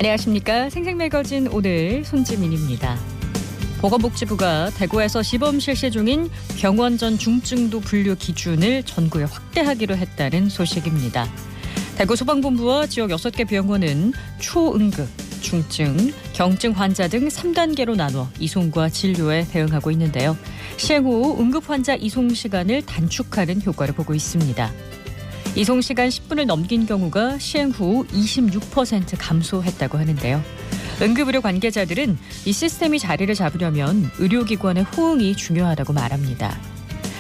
안녕하십니까. 생생매거진 오늘 손지민입니다. 보건복지부가 대구에서 시범 실시 중인 병원 전 중증도 분류 기준을 전국에 확대하기로 했다는 소식입니다. 대구 소방본부와 지역 6개 병원은 초응급, 중증, 경증 환자 등 3단계로 나눠 이송과 진료에 대응하고 있는데요. 시행 후 응급 환자 이송 시간을 단축하는 효과를 보고 있습니다. 이송 시간 10분을 넘긴 경우가 시행 후 26% 감소했다고 하는데요. 응급의료 관계자들은 이 시스템이 자리를 잡으려면 의료기관의 호응이 중요하다고 말합니다.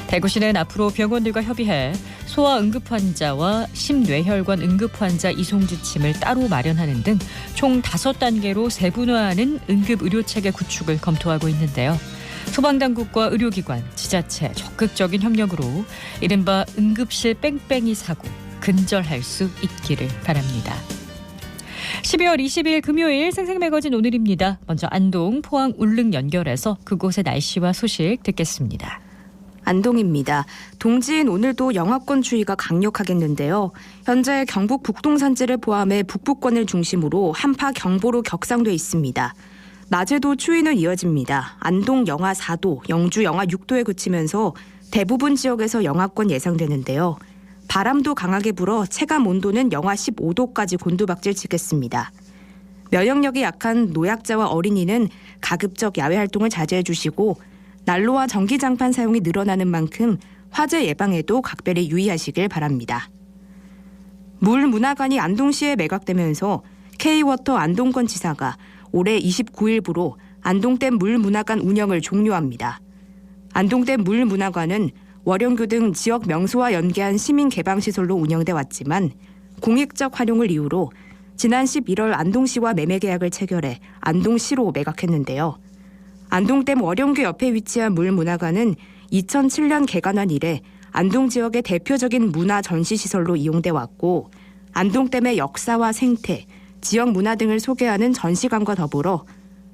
대구시는 앞으로 병원들과 협의해 소아 응급환자와 심뇌혈관 응급환자 이송 지침을 따로 마련하는 등 총 5단계로 세분화하는 응급의료체계 구축을 검토하고 있는데요. 소방당국과 의료기관, 지자체 적극적인 협력으로 이른바 응급실 뺑뺑이 사고 근절할 수 있기를 바랍니다. 12월 20일 금요일 생생매거진 오늘입니다. 먼저 안동, 포항, 울릉 연결해서 그곳의 날씨와 소식 듣겠습니다. 안동입니다. 동지인 오늘도 영하권 추위가 강력하겠는데요. 현재 경북 북동산지를 포함해 북부권을 중심으로 한파 경보로 격상돼 있습니다. 낮에도 추위는 이어집니다. 안동 영하 4도, 영주 영하 6도에 그치면서 대부분 지역에서 영하권 예상되는데요. 바람도 강하게 불어 체감 온도는 영하 15도까지 곤두박질 치겠습니다. 면역력이 약한 노약자와 어린이는 가급적 야외 활동을 자제해 주시고 난로와 전기장판 사용이 늘어나는 만큼 화재 예방에도 각별히 유의하시길 바랍니다. 물문화관이 안동시에 매각되면서 K워터 안동권 지사가 올해 29일부로 안동댐 물문화관 운영을 종료합니다. 안동댐 물문화관은 월영교 등 지역 명소와 연계한 시민 개방시설로 운영돼 왔지만 공익적 활용을 이유로 지난 11월 안동시와 매매 계약을 체결해 안동시로 매각했는데요. 안동댐 월영교 옆에 위치한 물문화관은 2007년 개관한 이래 안동 지역의 대표적인 문화 전시시설로 이용돼 왔고 안동댐의 역사와 생태, 지역 문화 등을 소개하는 전시관과 더불어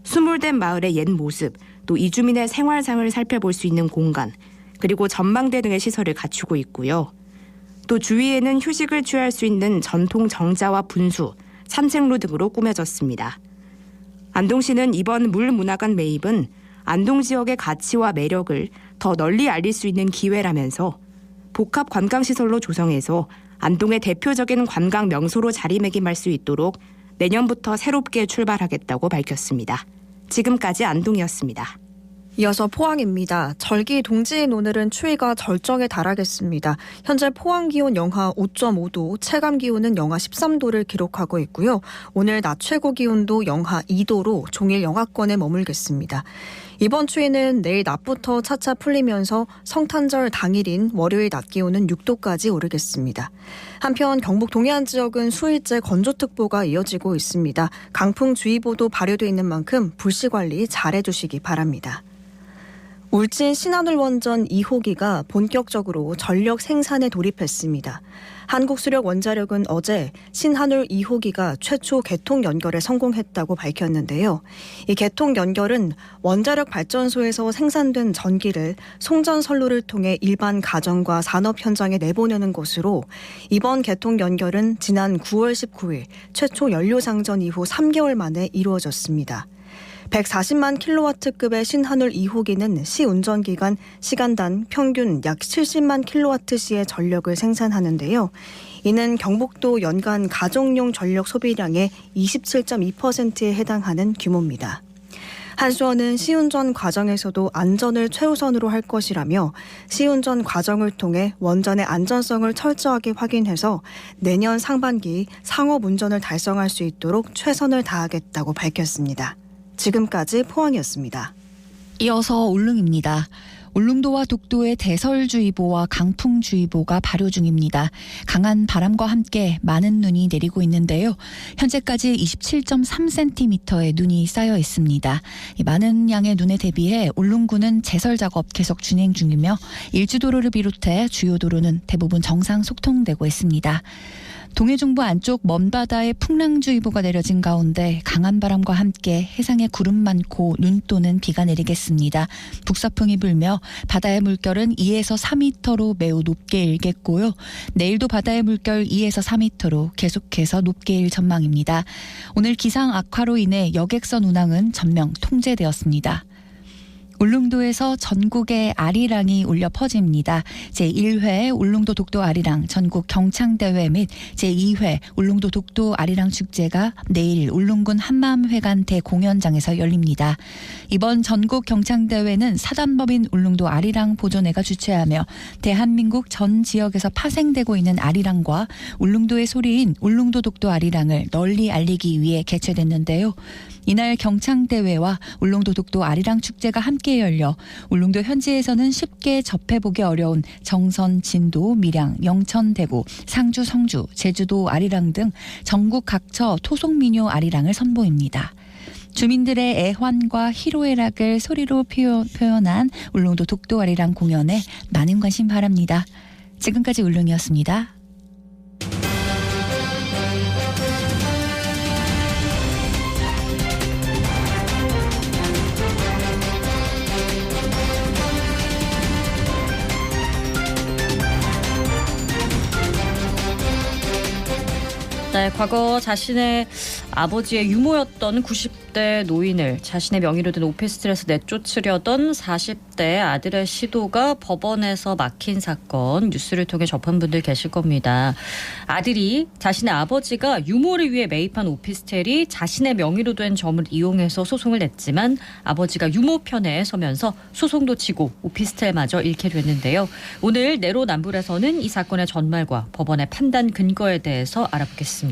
수몰된 마을의 옛 모습, 또 이주민의 생활상을 살펴볼 수 있는 공간, 그리고 전망대 등의 시설을 갖추고 있고요. 또 주위에는 휴식을 취할 수 있는 전통 정자와 분수, 산책로 등으로 꾸며졌습니다. 안동시는 이번 물문화관 매입은 안동 지역의 가치와 매력을 더 널리 알릴 수 있는 기회라면서 복합 관광시설로 조성해서 안동의 대표적인 관광 명소로 자리매김할 수 있도록 내년부터 새롭게 출발하겠다고 밝혔습니다. 지금까지 안동이었습니다. 이어서 포항입니다. 절기 동지인 오늘은 추위가 절정에 달하겠습니다. 현재 포항 기온 영하 5.5도, 체감 기온은 영하 13도를 기록하고 있고요. 오늘 낮 최고 기온도 영하 2도로 종일 영하권에 머물겠습니다. 이번 추위는 내일 낮부터 차차 풀리면서 성탄절 당일인 월요일 낮 기온은 6도까지 오르겠습니다. 한편 경북 동해안 지역은 수일째 건조특보가 이어지고 있습니다. 강풍주의보도 발효돼 있는 만큼 불씨 관리 잘 해주시기 바랍니다. 울진 신한울 원전 2호기가 본격적으로 전력 생산에 돌입했습니다. 한국수력 원자력은 어제 신한울 2호기가 최초 개통 연결에 성공했다고 밝혔는데요. 이 개통 연결은 원자력 발전소에서 생산된 전기를 송전선로를 통해 일반 가정과 산업 현장에 내보내는 것으로 이번 개통 연결은 지난 9월 19일 최초 연료 장전 이후 3개월 만에 이루어졌습니다. 140만 킬로와트급의 신한울 2호기는 시운전 기간 시간당 평균 약 70만 킬로와트시의 전력을 생산하는데요. 이는 경북도 연간 가정용 전력 소비량의 27.2%에 해당하는 규모입니다. 한수원은 시운전 과정에서도 안전을 최우선으로 할 것이라며 시운전 과정을 통해 원전의 안전성을 철저하게 확인해서 내년 상반기 상업운전을 달성할 수 있도록 최선을 다하겠다고 밝혔습니다. 지금까지 포항이었습니다. 이어서 울릉입니다. 울릉도와 독도에 대설주의보와 강풍주의보가 발효 중입니다. 강한 바람과 함께 많은 눈이 내리고 있는데요. 현재까지 27.3cm의 눈이 쌓여 있습니다. 많은 양의 눈에 대비해 울릉군은 제설 작업 계속 진행 중이며 일주도로를 비롯해 주요 도로는 대부분 정상 소통되고 있습니다. 동해 중부 안쪽 먼바다에 풍랑주의보가 내려진 가운데 강한 바람과 함께 해상에 구름 많고 눈 또는 비가 내리겠습니다. 북서풍이 불며 바다의 물결은 2에서 4m로 매우 높게 일겠고요. 내일도 바다의 물결 2에서 4m로 계속해서 높게 일 전망입니다. 오늘 기상 악화로 인해 여객선 운항은 전면 통제되었습니다. 울릉도에서 전국의 아리랑이 울려 퍼집니다. 제1회 울릉도 독도 아리랑 전국 경창대회 및 제2회 울릉도 독도 아리랑 축제가 내일 울릉군 한마음회관 대공연장에서 열립니다. 이번 전국 경창대회는 사단법인 울릉도 아리랑 보존회가 주최하며 대한민국 전 지역에서 파생되고 있는 아리랑과 울릉도의 소리인 울릉도 독도 아리랑을 널리 알리기 위해 개최됐는데요. 이날 경창대회와 울릉도 독도 아리랑 축제가 함께 열려 울릉도 현지에서는 쉽게 접해보기 어려운 정선, 진도, 밀양, 영천, 대구, 상주, 성주, 제주도 아리랑 등 전국 각처 토속민요 아리랑을 선보입니다. 주민들의 애환과 희로애락을 소리로 표현한 울릉도 독도 아리랑 공연에 많은 관심 바랍니다. 지금까지 울릉이었습니다. 네, 과거 자신의 아버지의 유모였던 90대 노인을 자신의 명의로 된 오피스텔에서 내쫓으려던 40대 아들의 시도가 법원에서 막힌 사건 뉴스를 통해 접한 분들 계실 겁니다. 아들이 자신의 아버지가 유모를 위해 매입한 오피스텔이 자신의 명의로 된 점을 이용해서 소송을 냈지만 아버지가 유모 편에 서면서 소송도 지고 오피스텔마저 잃게 됐는데요. 오늘 내로남불에서는 이 사건의 전말과 법원의 판단 근거에 대해서 알아보겠습니다.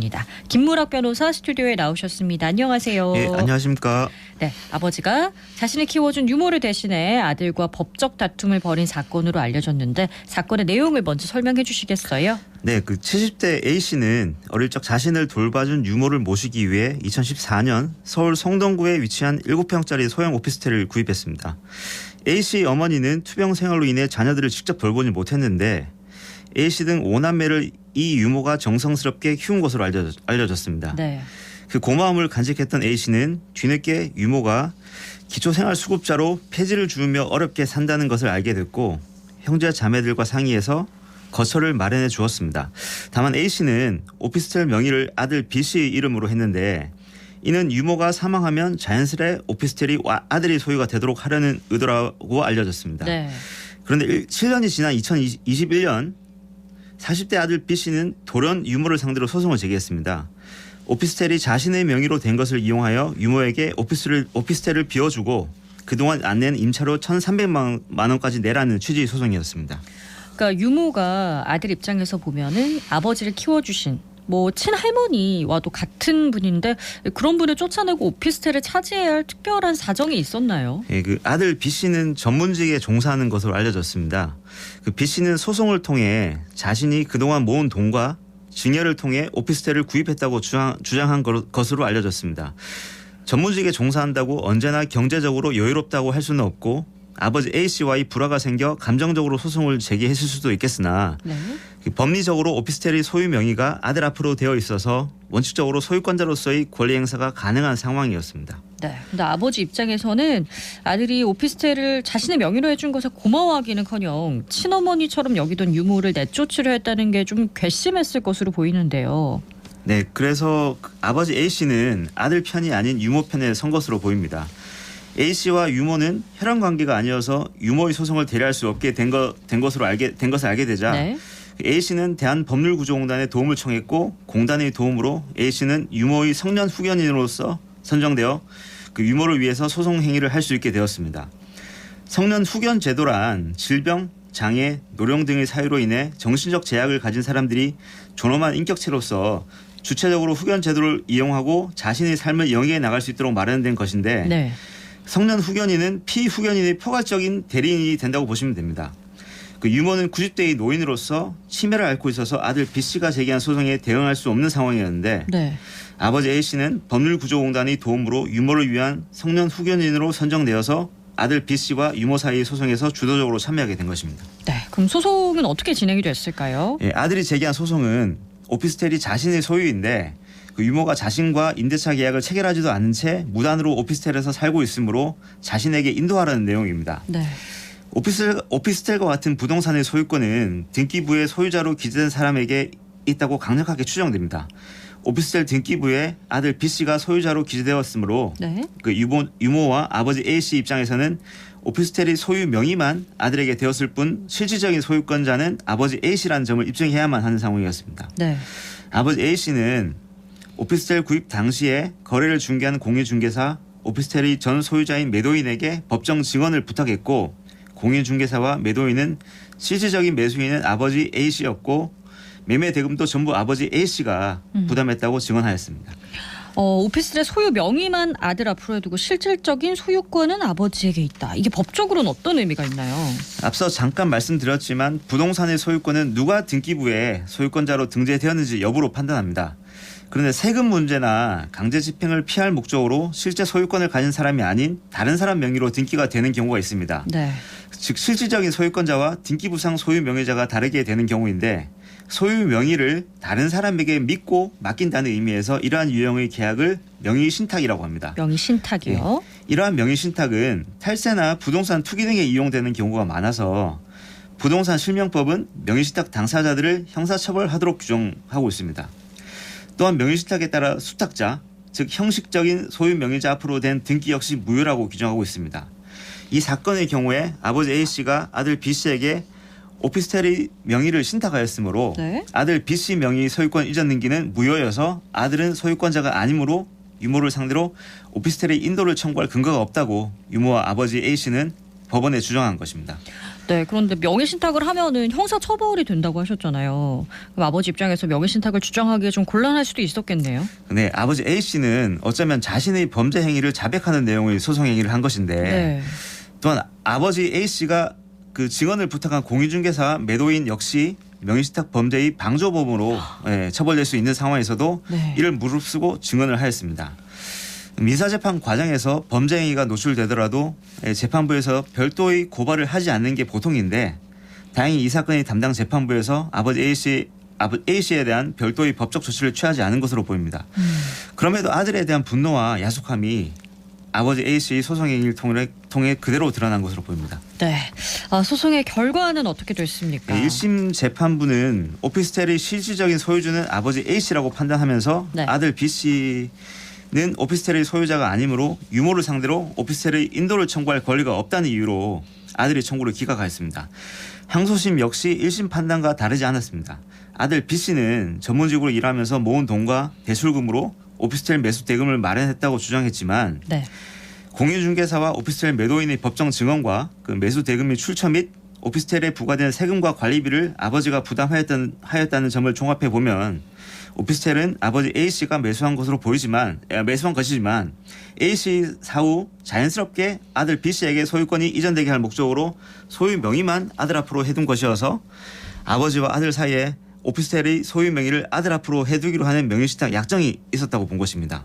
김무락 변호사 스튜디오에 나오셨습니다. 안녕하세요. 예, 안녕하십니까. 네, 아버지가 자신이 키워준 유모를 대신해 아들과 법적 다툼을 벌인 사건으로 알려졌는데 사건의 내용을 먼저 설명해 주시겠어요? 네, 그 70대 A씨는 어릴 적 자신을 돌봐준 유모를 모시기 위해 2014년 서울 성동구에 위치한 7평짜리 소형 오피스텔을 구입했습니다. A씨 어머니는 투병 생활로 인해 자녀들을 직접 돌보지 못했는데 A씨 등 5남매를 이 유모가 정성스럽게 키운 것으로 알려졌습니다. 네. 그 고마움을 간직했던 A씨는 뒤늦게 유모가 기초생활수급자로 폐지를 주우며 어렵게 산다는 것을 알게 됐고 형제 자매들과 상의해서 거처를 마련해 주었습니다. 다만 A씨는 오피스텔 명의를 아들 B씨 이름으로 했는데 이는 유모가 사망하면 자연스레 오피스텔이 아들이 소유가 되도록 하려는 의도라고 알려졌습니다. 네. 그런데 7년이 지난 2021년 40대 아들 B씨는 돌연 유모를 상대로 소송을 제기했습니다. 오피스텔이 자신의 명의로 된 것을 이용하여 유모에게 오피스텔을 비워주고 그동안 안 낸 임차료 1,300만 원까지 내라는 취지의 소송이었습니다. 그러니까 유모가 아들 입장에서 보면은 아버지를 키워주신 친할머니와도 같은 분인데 그런 분을 쫓아내고 오피스텔을 차지해야 할 특별한 사정이 있었나요? 예, 그 아들 B씨는 전문직에 종사하는 것으로 알려졌습니다. 그 B씨는 소송을 통해 자신이 그동안 모은 돈과 증여를 통해 오피스텔을 구입했다고 주장한 것으로 알려졌습니다. 전문직에 종사한다고 언제나 경제적으로 여유롭다고 할 수는 없고 아버지 A씨와의 불화가 생겨 감정적으로 소송을 제기했을 수도 있겠으나 네. 법리적으로 오피스텔의 소유 명의가 아들 앞으로 되어 있어서 원칙적으로 소유권자로서의 권리 행사가 가능한 상황이었습니다. 네. 근데 아버지 입장에서는 아들이 오피스텔을 자신의 명의로 해준 것에 고마워하기는커녕 친어머니처럼 여기던 유모를 내쫓으려 했다는 게 좀 괘씸했을 것으로 보이는데요. 네, 그래서 아버지 A씨는 아들 편이 아닌 유모 편에 선 것으로 보입니다. A씨와 유모는 혈연 관계가 아니어서 유모의 소송을 대리할 수 없게 된 것을 알게 되자 네. A씨는 대한법률구조공단에 도움을 청했고 공단의 도움으로 A씨는 유모의 성년 후견인으로서 선정되어 그 유모를 위해서 소송 행위를 할 수 있게 되었습니다. 성년 후견 제도란 질병, 장애, 노령 등의 사유로 인해 정신적 제약을 가진 사람들이 존엄한 인격체로서 주체적으로 후견 제도를 이용하고 자신의 삶을 영위해 나갈 수 있도록 마련된 것인데 네. 성년 후견인은 피후견인의 포괄적인 대리인이 된다고 보시면 됩니다. 그 유모는 90대의 노인으로서 치매를 앓고 있어서 아들 B씨가 제기한 소송에 대응할 수 없는 상황이었는데 네. 아버지 A씨는 법률구조공단의 도움으로 유모를 위한 성년 후견인으로 선정되어서 아들 B씨와 유모 사이의 소송에서 주도적으로 참여하게 된 것입니다. 네. 그럼 소송은 어떻게 진행이 됐을까요? 예, 아들이 제기한 소송은 오피스텔이 자신의 소유인데 그 유모가 자신과 임대차 계약을 체결하지도 않은 채 무단으로 오피스텔에서 살고 있으므로 자신에게 인도하라는 내용입니다. 네. 오피스텔과 같은 부동산의 소유권은 등기부의 소유자로 기재된 사람에게 있다고 강력하게 추정됩니다. 오피스텔 등기부에 아들 B 씨가 소유자로 기재되었으므로 네. 그 유모와 아버지 A 씨 입장에서는 오피스텔이 소유 명의만 아들에게 되었을 뿐 실질적인 소유권자는 아버지 A 씨라는 점을 입증해야만 하는 상황이었습니다. 네. 아버지 A 씨는 오피스텔 구입 당시에 거래를 중개한 공인중개사 오피스텔의 전 소유자인 매도인에게 법정 증언을 부탁했고 공인중개사와 매도인은 실질적인 매수인은 아버지 A 씨였고 매매 대금도 전부 아버지 A 씨가 부담했다고 증언하였습니다. 오피스텔의 소유 명의만 아들 앞으로 해두고 실질적인 소유권은 아버지에게 있다. 이게 법적으로는 어떤 의미가 있나요? 앞서 잠깐 말씀드렸지만 부동산의 소유권은 누가 등기부에 소유권자로 등재되었는지 여부로 판단합니다. 그런데 세금 문제나 강제 집행을 피할 목적으로 실제 소유권을 가진 사람이 아닌 다른 사람 명의로 등기가 되는 경우가 있습니다. 네. 즉 실질적인 소유권자와 등기부상 소유 명의자가 다르게 되는 경우인데 소유 명의를 다른 사람에게 믿고 맡긴다는 의미에서 이러한 유형의 계약을 명의 신탁이라고 합니다. 명의 신탁이요. 이러한 명의 신탁은 탈세나 부동산 투기 등에 이용되는 경우가 많아서 부동산 실명법은 명의 신탁 당사자들을 형사처벌하도록 규정하고 있습니다. 또한 명의 신탁에 따라 수탁자, 즉 형식적인 소유 명의자 앞으로 된 등기 역시 무효라고 규정하고 있습니다. 이 사건의 경우에 아버지 A 씨가 아들 B 씨에게 오피스텔의 명의를 신탁하였으므로 네. 아들 B 씨 명의 소유권 이전 등기는 무효여서 아들은 소유권자가 아니므로 유모를 상대로 오피스텔의 인도를 청구할 근거가 없다고 유모와 아버지 A 씨는 법원에 주장한 것입니다. 네. 그런데 명의 신탁을 하면은 형사 처벌이 된다고 하셨잖아요. 그럼 아버지 입장에서 명의 신탁을 주장하기에 좀 곤란할 수도 있었겠네요. 네, 아버지 A 씨는 어쩌면 자신의 범죄 행위를 자백하는 내용의 소송 행위를 한 것인데 네. 또한 아버지 A 씨가 그 증언을 부탁한 공인중개사 매도인 역시 명의신탁 범죄의 방조범으로 처벌될 수 있는 상황에서도 네. 이를 무릅쓰고 증언을 하였습니다. 민사재판 과정에서 범죄 행위가 노출되더라도 재판부에서 별도의 고발을 하지 않는 게 보통인데 다행히 이 사건의 담당 재판부에서 아버지 A 씨에 대한 별도의 법적 조치를 취하지 않은 것으로 보입니다. 그럼에도 아들에 대한 분노와 야속함이 아버지 A 씨의 소송 행위를 통해 그대로 드러난 것으로 보입니다. 네. 소송의 결과는 어떻게 됐습니까? 1심 재판부는 오피스텔의 실질적인 소유주는 아버지 A 씨라고 판단하면서 네. 아들 B 씨는 오피스텔의 소유자가 아니므로 유모를 상대로 오피스텔의 인도를 청구할 권리가 없다는 이유로 아들의 청구를 기각하였습니다. 항소심 역시 1심 판단과 다르지 않았습니다. 아들 B 씨는 전문직으로 일하면서 모은 돈과 대출금으로 오피스텔 매수 대금을 마련했다고 주장했지만 네. 공인중개사와 오피스텔 매도인의 법정 증언과 그 매수 대금의 출처 및 오피스텔에 부과된 세금과 관리비를 아버지가 부담하였다는 점을 종합해 보면 오피스텔은 아버지 A 씨가 매수한 것이지만 A 씨 사후 자연스럽게 아들 B 씨에게 소유권이 이전되게 할 목적으로 소유 명의만 아들 앞으로 해둔 것이어서 아버지와 아들 사이에 오피스텔의 소유 명의를 아들 앞으로 해두기로 하는 명의신탁 약정이 있었다고 본 것입니다.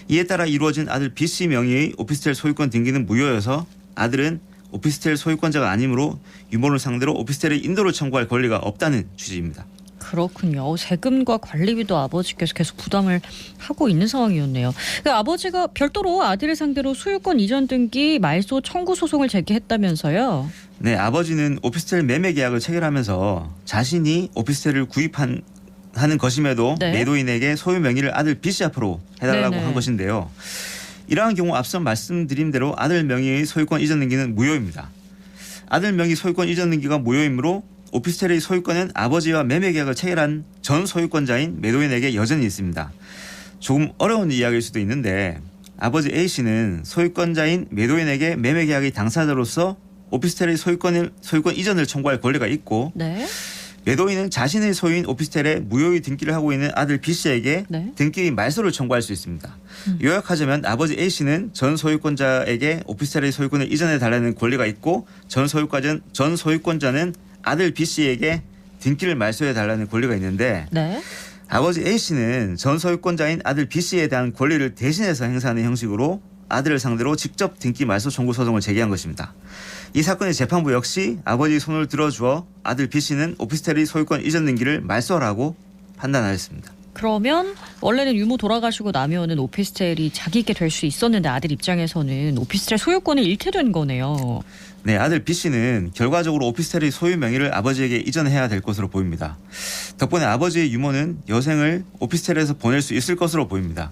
이에 따라 이루어진 아들 B 씨 명의의 오피스텔 소유권 등기는 무효여서 아들은 오피스텔 소유권자가 아니므로 유모를 상대로 오피스텔의 인도를 청구할 권리가 없다는 취지입니다. 그렇군요. 세금과 관리비도 아버지께서 계속 부담을 하고 있는 상황이었네요. 그러니까 아버지가 별도로 아들을 상대로 소유권 이전 등기 말소 청구 소송을 제기했다면서요. 네, 아버지는 오피스텔 매매 계약을 체결하면서 자신이 오피스텔을 하는 것임에도 네. 매도인에게 소유 명의를 아들 B 씨 앞으로 해달라고 네네. 한 것인데요. 이러한 경우 앞서 말씀드린 대로 아들 명의의 소유권 이전 등기는 무효입니다. 아들 명의 소유권 이전 등기가 무효이므로 오피스텔의 소유권은 아버지와 매매 계약을 체결한 전 소유권자인 매도인에게 여전히 있습니다. 조금 어려운 이야기일 수도 있는데 아버지 A 씨는 소유권자인 매도인에게 매매 계약의 당사자로서 오피스텔의 소유권 이전을 청구할 권리가 있고 네. 매도인은 자신의 소유인 오피스텔에 무효의 등기를 하고 있는 아들 B 씨에게 네. 등기 말소를 청구할 수 있습니다. 요약하자면 아버지 A 씨는 전 소유권자에게 오피스텔의 소유권을 이전해 달라는 권리가 있고 전 소유권자는 아들 B 씨에게 등기를 말소해 달라는 권리가 있는데 네. 아버지 A 씨는 전 소유권자인 아들 B 씨에 대한 권리를 대신해서 행사하는 형식으로 아들을 상대로 직접 등기 말소 청구 소송을 제기한 것입니다. 이 사건의 재판부 역시 아버지의 손을 들어주어 아들 B 씨는 오피스텔의 소유권 이전 등기를 말소하라고 판단하였습니다. 그러면 원래는 유모 돌아가시고 나면은 오피스텔이 자기게 될 수 있었는데 아들 입장에서는 오피스텔 소유권을 잃게 된 거네요. 네, 아들 B 씨는 결과적으로 오피스텔의 소유 명의를 아버지에게 이전해야 될 것으로 보입니다. 덕분에 아버지의 유모는 여생을 오피스텔에서 보낼 수 있을 것으로 보입니다.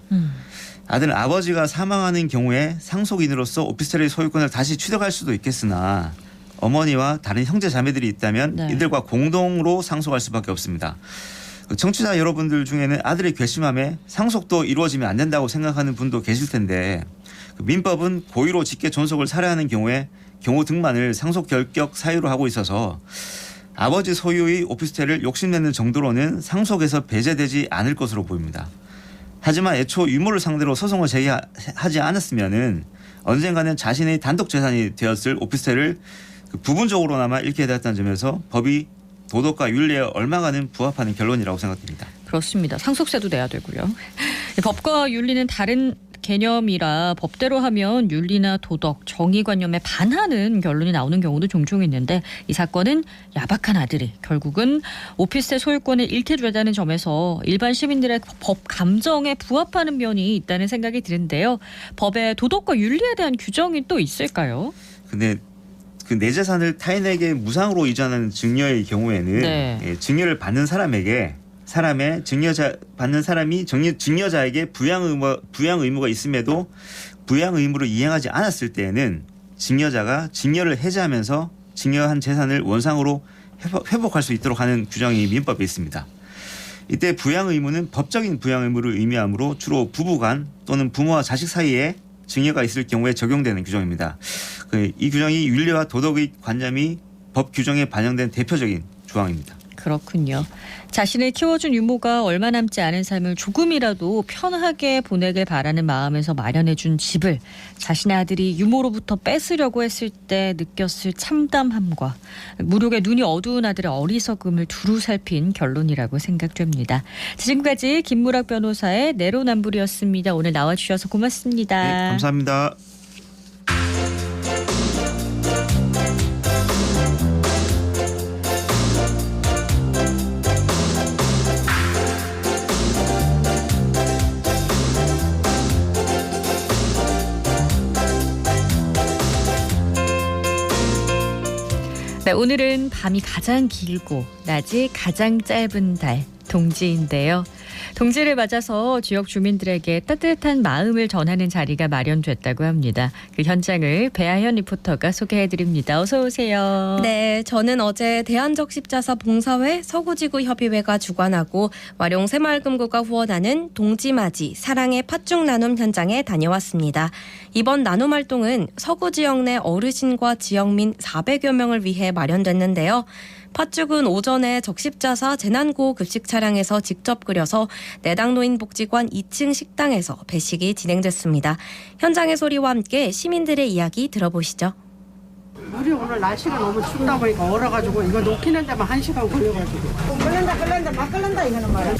아들은 아버지가 사망하는 경우에 상속인으로서 오피스텔의 소유권을 다시 취득할 수도 있겠으나 어머니와 다른 형제 자매들이 있다면 네. 이들과 공동으로 상속할 수밖에 없습니다. 청취자 여러분들 중에는 아들의 괘씸함에 상속도 이루어지면 안 된다고 생각하는 분도 계실 텐데 민법은 고의로 직계 존속을 살해하는 경우에 경우 등만을 상속 결격 사유로 하고 있어서 아버지 소유의 오피스텔을 욕심내는 정도로는 상속에서 배제되지 않을 것으로 보입니다. 하지만 애초 유모를 상대로 소송을 제기하지 않았으면은 언젠가는 자신의 단독 재산이 되었을 오피스텔을 부분적으로나마 잃게 되었다는 점에서 법이 도덕과 윤리에 얼마간은 부합하는 결론이라고 생각됩니다. 그렇습니다. 상속세도 내야 되고요. 법과 윤리는 다른 개념이라 법대로 하면 윤리나 도덕, 정의관념에 반하는 결론이 나오는 경우도 종종 있는데 이 사건은 야박한 아들이 결국은 오피스텔 소유권을 잃게 되다는 점에서 일반 시민들의 법 감정에 부합하는 면이 있다는 생각이 드는데요. 법에 도덕과 윤리에 대한 규정이 또 있을까요? 근데 그 내 재산을 타인에게 무상으로 이전하는 증여의 경우에는 네. 증여를 받는 사람의 받는 사람이 증여자에게 부양 의무가 있음에도 부양 의무를 이행하지 않았을 때에는 증여자가 증여를 해제하면서 증여한 재산을 원상으로 회복할 수 있도록 하는 규정이 민법에 있습니다. 이때 부양 의무는 법적인 부양 의무를 의미하므로 주로 부부간 또는 부모와 자식 사이에 증여가 있을 경우에 적용되는 규정입니다. 이 규정이 윤리와 도덕의 관념이 법 규정에 반영된 대표적인 조항입니다. 그렇군요. 자신을 키워준 유모가 얼마 남지 않은 삶을 조금이라도 편하게 보내길 바라는 마음에서 마련해준 집을 자신의 아들이 유모로부터 뺏으려고 했을 때 느꼈을 참담함과 무력의 눈이 어두운 아들의 어리석음을 두루 살핀 결론이라고 생각됩니다. 지금까지 김무락 변호사의 내로남불이었습니다. 오늘 나와주셔서 고맙습니다. 네, 감사합니다. 네, 오늘은 밤이 가장 길고 낮이 가장 짧은 달 동지인데요. 동지를 맞아서 지역 주민들에게 따뜻한 마음을 전하는 자리가 마련됐다고 합니다. 그 현장을 배아현 리포터가 소개해드립니다. 어서 오세요. 네, 저는 어제 대한적십자사 봉사회 서구지구협의회가 주관하고 와룡 새마을금고가 후원하는 동지맞이 사랑의 팥죽 나눔 현장에 다녀왔습니다. 이번 나눔 활동은 서구 지역 내 어르신과 지역민 400여 명을 위해 마련됐는데요. 팥죽은 오전에 적십자사 재난구호 급식 차량에서 직접 끓여서 내당노인복지관 2층 식당에서 배식이 진행됐습니다. 현장의 소리와 함께 시민들의 이야기 들어보시죠. 우리 오늘 날씨가 너무 춥다 보니까 얼어가지고 이거 녹이는 데만 1시간 걸려가지고 끓는다 막 끓는다 이거는 말이야.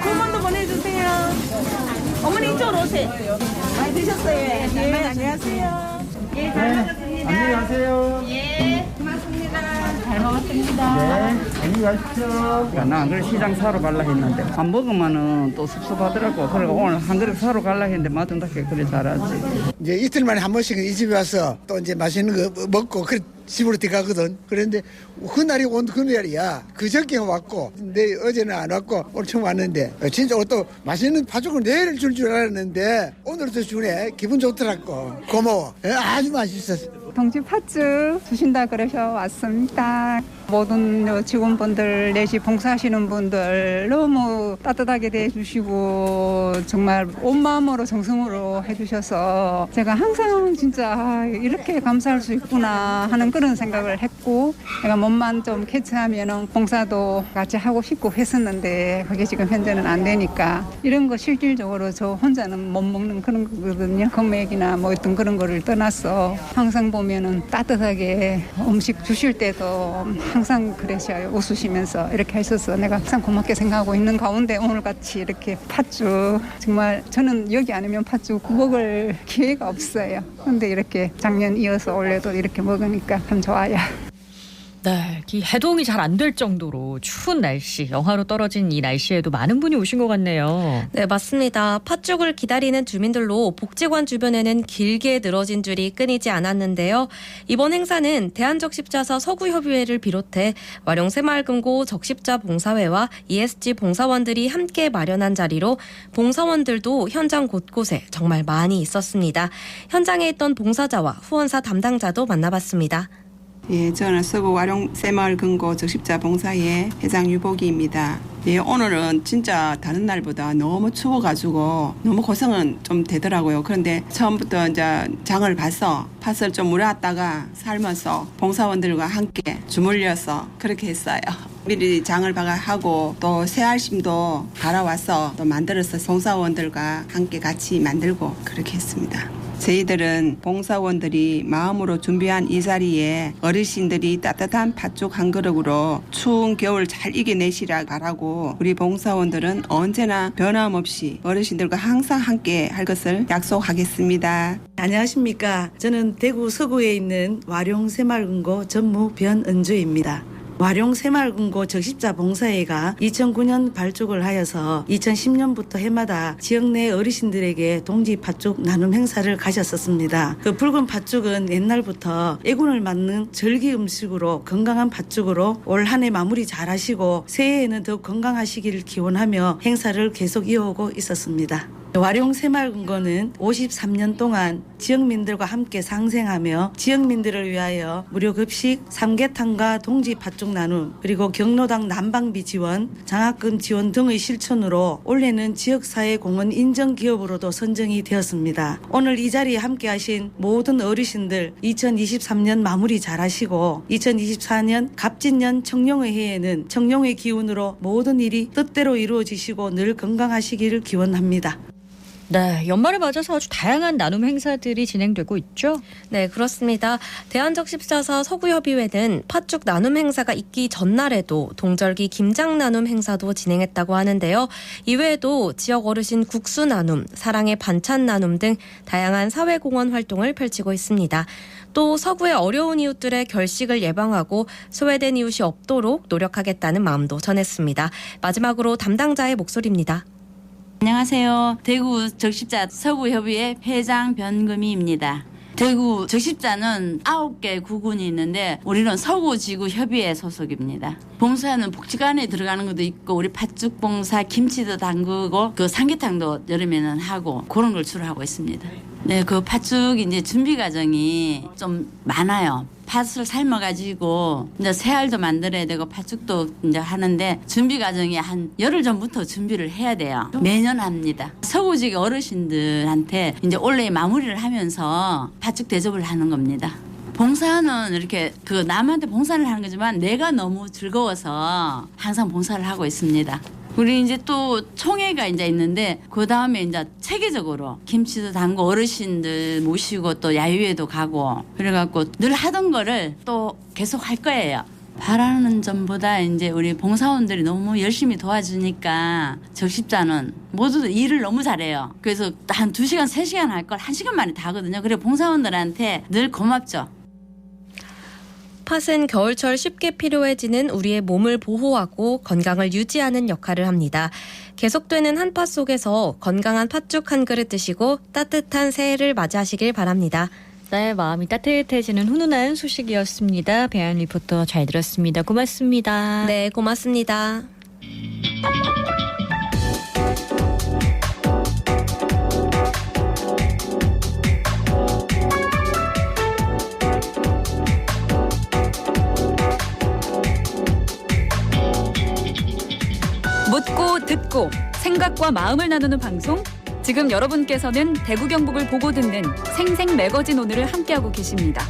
주문도 보내주세요. 어머니 이쪽으로 오세요. 많이 드셨어요? 네, 안녕하세요. 예, 잘 먹었습니다. 안녕히 가세요. 예, 고맙습니다. 잘 먹었습니다. 네, 안녕히 가십시오. 나 안 그래 시장 사러 갈라 했는데 안 먹으면은 또 섭섭하더라고. 그래서 오늘 한 그릇 사러 갈라 했는데 마땅하게 그래 잘하지. 이제 이틀 만에 한 번씩 이 집에 와서 또 이제 맛있는 거 먹고 그래 집으로 들어가거든. 그런데 그날이 온 그날이야. 그저께 왔고 근데 어제는 안 왔고 오늘 처음 왔는데 진짜 또 맛있는 팥죽을 내일 줄 알았는데 오늘도 주네. 기분 좋더라고. 고마워. 아주 맛있었어. 동지 팥죽 주신다 그러셔 왔습니다. 모든 직원분들 내시 봉사하시는 분들 너무 따뜻하게 대해주시고 정말 온 마음으로 정성으로 해주셔서 제가 항상 진짜 이렇게 감사할 수 있구나 하는 그런 생각을 했고 내가 몸만 좀 캐치하면 봉사도 같이 하고 싶고 했었는데 그게 지금 현재는 안 되니까 이런 거 실질적으로 저 혼자는 못 먹는 그런 거거든요. 금액이나 뭐 어떤 그런 거를 떠나서 항상 보면은 따뜻하게 음식 주실 때도 항상 그러셔요. 웃으시면서 이렇게 하셔서 내가 항상 고맙게 생각하고 있는 가운데 오늘같이 이렇게 팥죽 정말 저는 여기 아니면 팥죽 먹을 기회가 없어요. 그런데 이렇게 작년 이어서 올해도 이렇게 먹으니까 참 좋아요. 네, 이 해동이 잘 안 될 정도로 추운 날씨, 영하로 떨어진 이 날씨에도 많은 분이 오신 것 같네요. 네, 맞습니다. 팥죽을 기다리는 주민들로 복지관 주변에는 길게 늘어진 줄이 끊이지 않았는데요. 이번 행사는 대한적십자사 서구협의회를 비롯해 와룡 새마을금고 적십자 봉사회와 ESG 봉사원들이 함께 마련한 자리로 봉사원들도 현장 곳곳에 정말 많이 있었습니다. 현장에 있던 봉사자와 후원사 담당자도 만나봤습니다. 예, 저는 서구 와룡 새마을금고 적십자 봉사회 회장 유복이입니다. 예, 오늘은 진짜 다른 날보다 너무 추워가지고 너무 고생은 좀 되더라고요. 그런데 처음부터 이제 장을 봐서 팥을 좀 우려왔다가 삶아서 봉사원들과 함께 주물려서 그렇게 했어요. 미리 장을 하고 또 새알심도 갈아와서 또 만들어서 봉사원들과 함께 같이 만들고 그렇게 했습니다. 저희들은 봉사원들이 마음으로 준비한 이 자리에 어르신들이 따뜻한 팥죽 한 그릇으로 추운 겨울 잘 이겨내시라 바라고 우리 봉사원들은 언제나 변함없이 어르신들과 항상 함께 할 것을 약속하겠습니다. 안녕하십니까. 저는 대구 서구에 있는 와룡 새마을금고 전무 변은주입니다. 와룡 새마을금고 적십자 봉사회가 2009년 발족을 하여서 2010년부터 해마다 지역 내 어르신들에게 동지 팥죽 나눔 행사를 가졌었습니다. 그 붉은 팥죽은 옛날부터 애군을 맞는 절기 음식으로 건강한 팥죽으로 올 한 해 마무리 잘 하시고 새해에는 더욱 건강하시기를 기원하며 행사를 계속 이어오고 있었습니다. 와룡 새마을금고는 53년 동안 지역민들과 함께 상생하며 지역민들을 위하여 무료 급식, 삼계탕과 동지 팥죽 나눔, 그리고 경로당 난방비 지원, 장학금 지원 등의 실천으로 올해는 지역사회공헌 인정기업으로도 선정이 되었습니다. 오늘 이 자리에 함께하신 모든 어르신들 2023년 마무리 잘하시고 2024년 갑진년 청룡의 해에는 청룡의 기운으로 모든 일이 뜻대로 이루어지시고 늘 건강하시기를 기원합니다. 네, 연말을 맞아서 아주 다양한 나눔 행사들이 진행되고 있죠? 네, 그렇습니다. 대한적십자사 서구협의회는 팥죽 나눔 행사가 있기 전날에도 동절기 김장 나눔 행사도 진행했다고 하는데요. 이외에도 지역 어르신 국수 나눔, 사랑의 반찬 나눔 등 다양한 사회공헌 활동을 펼치고 있습니다. 또 서구의 어려운 이웃들의 결식을 예방하고 소외된 이웃이 없도록 노력하겠다는 마음도 전했습니다. 마지막으로 담당자의 목소리입니다. 안녕하세요. 대구 적십자 서구협의회 회장 변금희입니다. 대구 적십자는 9개 구군이 있는데 우리는 서구지구협의회 소속입니다. 봉사는 복지관에 들어가는 것도 있고 우리 팥죽 봉사, 김치도 담그고 그 삼계탕도 여름에는 하고 그런 걸 주로 하고 있습니다. 네, 그 팥죽 이제 준비 과정이 좀 많아요. 팥을 삶아가지고 이제 새알도 만들어야 되고 팥죽도 이제 하는데 준비 과정이 한 열흘 전부터 준비를 해야 돼요. 매년 합니다. 서구지구 어르신들한테 이제 올해 마무리를 하면서 팥죽 대접을 하는 겁니다. 봉사는 이렇게 그 남한테 봉사를 하는 거지만 내가 너무 즐거워서 항상 봉사를 하고 있습니다. 우리 이제 또 총회가 이제 있는데 그 다음에 이제 체계적으로 김치도 담고 어르신들 모시고 또 야유회도 가고 그래갖고 늘 하던 거를 또 계속 할 거예요. 바라는 점보다 이제 우리 봉사원들이 너무 열심히 도와주니까 적십자는 모두 일을 너무 잘해요. 그래서 한 2시간, 3시간 할 걸 1시간 만에 다 하거든요. 그래 봉사원들한테 늘 고맙죠. 팥은 겨울철 쉽게 필요해지는 우리의 몸을 보호하고 건강을 유지하는 역할을 합니다. 계속되는 한팥 속에서 건강한 팥죽 한 그릇 드시고 따뜻한 새해를 맞이하시길 바랍니다. 네, 마음이 따뜻해지는 훈훈한 소식이었습니다. 배안 리포터 잘 들었습니다. 고맙습니다. 네, 고맙습니다. 묻고 듣고 생각과 마음을 나누는 방송. 지금 여러분께서는 대구 경북을 보고 듣는 생생 매거진 오늘을 함께하고 계십니다.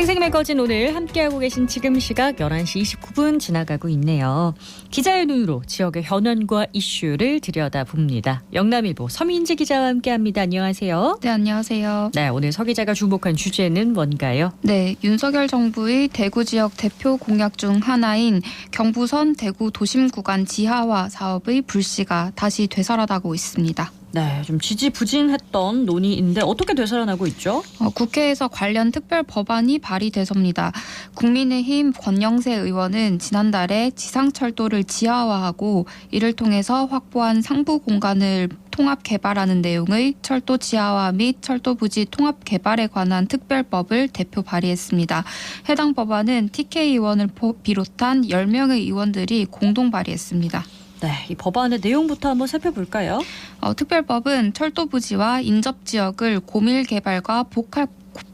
생생매거진 오늘 함께하고 계신 지금 시각 11시 29분 지나가고 있네요. 기자의 눈으로 지역의 현안과 이슈를 들여다봅니다. 영남일보 서민지 기자와 함께합니다. 안녕하세요. 네, 안녕하세요. 네, 오늘 서 기자가 주목한 주제는 뭔가요? 네, 윤석열 정부의 대구 지역 대표 공약 중 하나인 경부선 대구 도심 구간 지하화 사업의 불씨가 다시 되살아나고 있습니다. 네, 좀 지지부진했던 논의인데 어떻게 되살아나고 있죠? 국회에서 관련 특별 법안이 발의돼서입니다. 국민의힘 권영세 의원은 지난달에 지상철도를 지하화하고 이를 통해서 확보한 상부 공간을 통합 개발하는 내용의 철도 지하화 및 철도 부지 통합 개발에 관한 특별법을 대표 발의했습니다. 해당 법안은 TK 의원을 비롯한 10명의 의원들이 공동 발의했습니다. 네, 이 법안의 내용부터 한번 살펴볼까요? 특별법은 철도 부지와 인접 지역을 고밀 개발과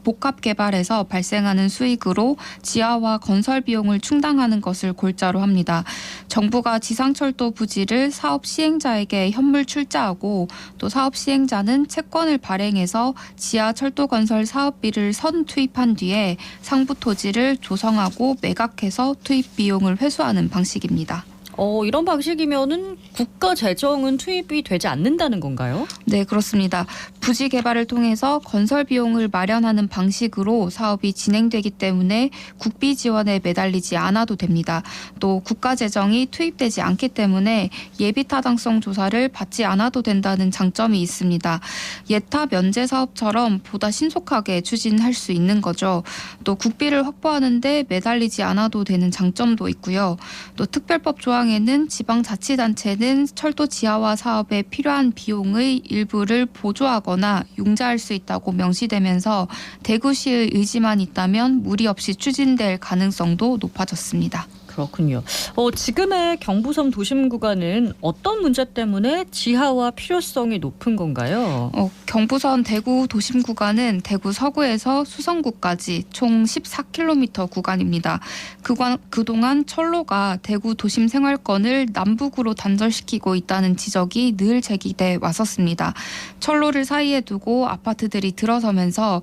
복합 개발에서 발생하는 수익으로 지하화 건설 비용을 충당하는 것을 골자로 합니다. 정부가 지상철도 부지를 사업 시행자에게 현물 출자하고 또 사업 시행자는 채권을 발행해서 지하 철도 건설 사업비를 선 투입한 뒤에 상부 토지를 조성하고 매각해서 투입 비용을 회수하는 방식입니다. 이런 방식이면은 국가 재정은 투입이 되지 않는다는 건가요? 네, 그렇습니다. 부지 개발을 통해서 건설 비용을 마련하는 방식으로 사업이 진행되기 때문에 국비 지원에 매달리지 않아도 됩니다. 또 국가 재정이 투입되지 않기 때문에 예비 타당성 조사를 받지 않아도 된다는 장점이 있습니다. 예타 면제 사업처럼 보다 신속하게 추진할 수 있는 거죠. 또 국비를 확보하는데 매달리지 않아도 되는 장점도 있고요. 또 특별법 조항 에는 지방자치단체는 철도 지하화 사업에 필요한 비용의 일부를 보조하거나 융자할 수 있다고 명시되면서 대구시의 의지만 있다면 무리 없이 추진될 가능성도 높아졌습니다. 그렇군요. 지금의 경부선 도심 구간은 어떤 문제 때문에 지하화 필요성이 높은 건가요? 경부선 대구 도심 구간은 대구 서구에서 수성구까지 총 14km 구간입니다. 그동안 철로가 대구 도심 생활권을 남북으로 단절시키고 있다는 지적이 늘 제기돼 왔었습니다. 철로를 사이에 두고 아파트들이 들어서면서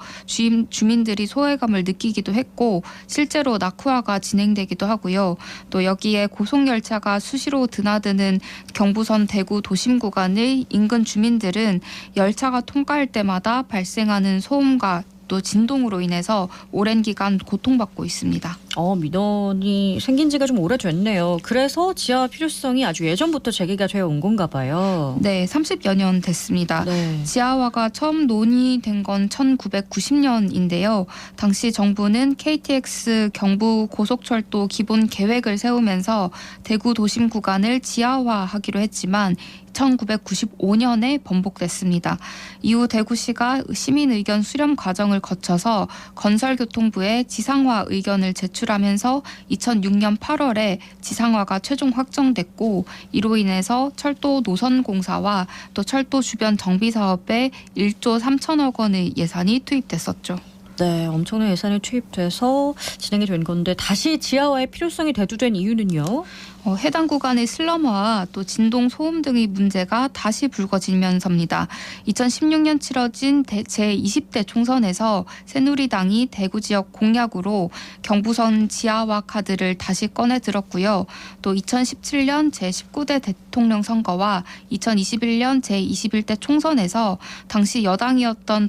주민들이 소외감을 느끼기도 했고 실제로 낙후화가 진행되기도 하고요. 또 여기에 고속열차가 수시로 드나드는 경부선 대구 도심 구간의 인근 주민들은 열차가 통과할 때마다 발생하는 소음과 또 진동으로 인해서 오랜 기간 고통받고 있습니다. 민원이 생긴 지가 좀 오래됐네요. 그래서 지하화 필요성이 아주 예전부터 제기가 되어 온 건가 봐요. 네, 30여 년 됐습니다. 네. 지하화가 처음 논의된 건 1990년인데요. 당시 정부는 KTX 경부 고속철도 기본 계획을 세우면서 대구 도심 구간을 지하화하기로 했지만 1995년에 번복됐습니다. 이후 대구시가 시민 의견 수렴 과정을 거쳐서 건설교통부에 지상화 의견을 제출하면서 2006년 8월에 지상화가 최종 확정됐고 이로 인해서 철도 노선 공사와 또 철도 주변 정비 사업에 1조 3천억 원의 예산이 투입됐었죠. 네, 엄청난 예산이 투입돼서 진행이 된 건데 다시 지하화의 필요성이 대두된 이유는요? 해당 구간의 슬럼화와 또 진동 소음 등의 문제가 다시 불거지면서입니다. 2016년 치러진 제20대 총선에서 새누리당이 대구 지역 공약으로 경부선 지하화 카드를 다시 꺼내 들었고요. 또 2017년 제19대 대통령 선거와 2021년 제21대 총선에서 당시 여당이었던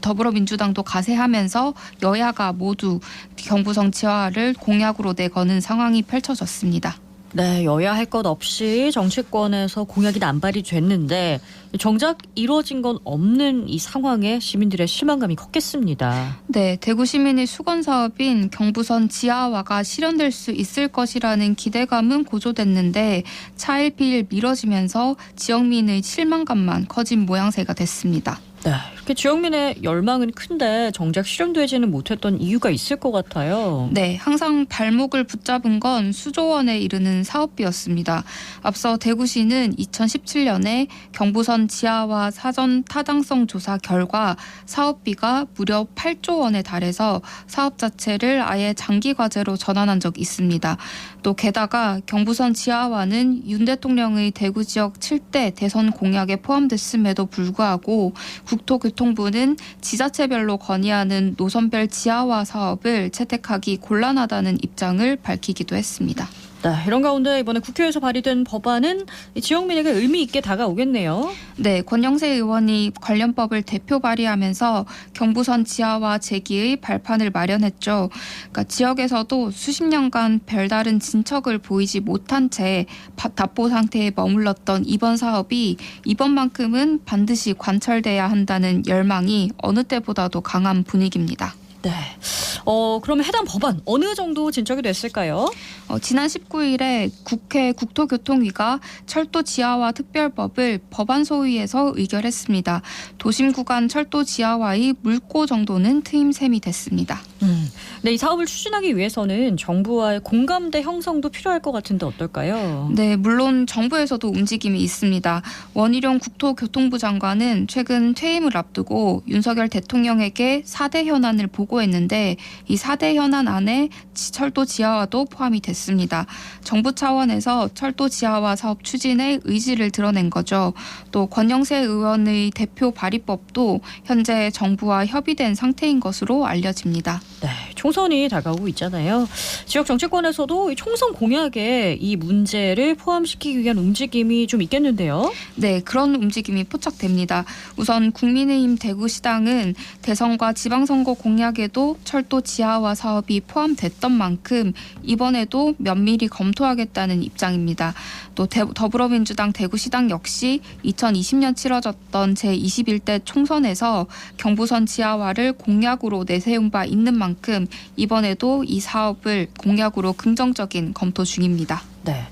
더불어민주당도 가세하면서 여야가 모두 경부선 지하화를 공약으로 내거는 상황이 펼쳐졌습니다. 네, 여야 할 것 없이 정치권에서 공약이 남발이 됐는데 정작 이루어진 건 없는 이 상황에 시민들의 실망감이 컸겠습니다. 네, 대구 시민의 수건 사업인 경부선 지하화가 실현될 수 있을 것이라는 기대감은 고조됐는데 차일피일 미뤄지면서 지역민의 실망감만 커진 모양새가 됐습니다. 네, 이렇게 지역민의 열망은 큰데 정작 실현되지는 못했던 이유가 있을 것 같아요. 네, 항상 발목을 붙잡은 건 수조 원에 이르는 사업비였습니다. 앞서 대구시는 2017년에 경부선 지하화 사전 타당성 조사 결과 사업비가 무려 8조 원에 달해서 사업 자체를 아예 장기 과제로 전환한 적이 있습니다. 또 게다가 경부선 지하화는 윤 대통령의 대구 지역 7대 대선 공약에 포함됐음에도 불구하고 국토교통부는 지자체별로 건의하는 노선별 지하화 사업을 채택하기 곤란하다는 입장을 밝히기도 했습니다. 네, 이런 가운데 이번에 국회에서 발의된 법안은 지역민에게 의미 있게 다가오겠네요. 네, 권영세 의원이 관련법을 대표 발의하면서 경부선 지하화 재기의 발판을 마련했죠. 그러니까 지역에서도 수십 년간 별다른 진척을 보이지 못한 채 답보 상태에 머물렀던 이번 사업이 이번만큼은 반드시 관철돼야 한다는 열망이 어느 때보다도 강한 분위기입니다. 네. 그러면 해당 법안 어느 정도 진척이 됐을까요? 지난 19일에 국회 국토교통위가 철도 지하화 특별법을 법안 소위에서 의결했습니다. 도심 구간 철도 지하화의 물꼬 정도는 트임셈이 됐습니다. 네, 이 사업을 추진하기 위해서는 정부와의 공감대 형성도 필요할 것 같은데 어떨까요? 네, 물론 정부에서도 움직임이 있습니다. 원희룡 국토교통부 장관은 최근 퇴임을 앞두고 윤석열 대통령에게 4대 현안을 보고했는데 이 4대 현안 안에 철도 지하화도 포함이 됐습니다. 정부 차원에서 철도 지하화 사업 추진에 의지를 드러낸 거죠. 또 권영세 의원의 대표 발의법도 현재 정부와 협의된 상태인 것으로 알려집니다. 네, 총선이 다가오고 있잖아요. 지역 정치권에서도 이 총선 공약에 이 문제를 포함시키기 위한 움직임이 좀 있겠는데요. 네, 그런 움직임이 포착됩니다. 우선 국민의힘 대구시당은 대선과 지방선거 공약에도 철도 지하화 사업이 포함됐던 만큼 이번에도 면밀히 검토하겠다는 입장입니다. 또 더불어민주당 대구시당 역시 2020년 치러졌던 제21대 총선에서 경부선 지하화를 공약으로 내세운 바 있는 만큼 이번에도 이 사업을 공약으로 긍정적인 검토 중입니다. 네.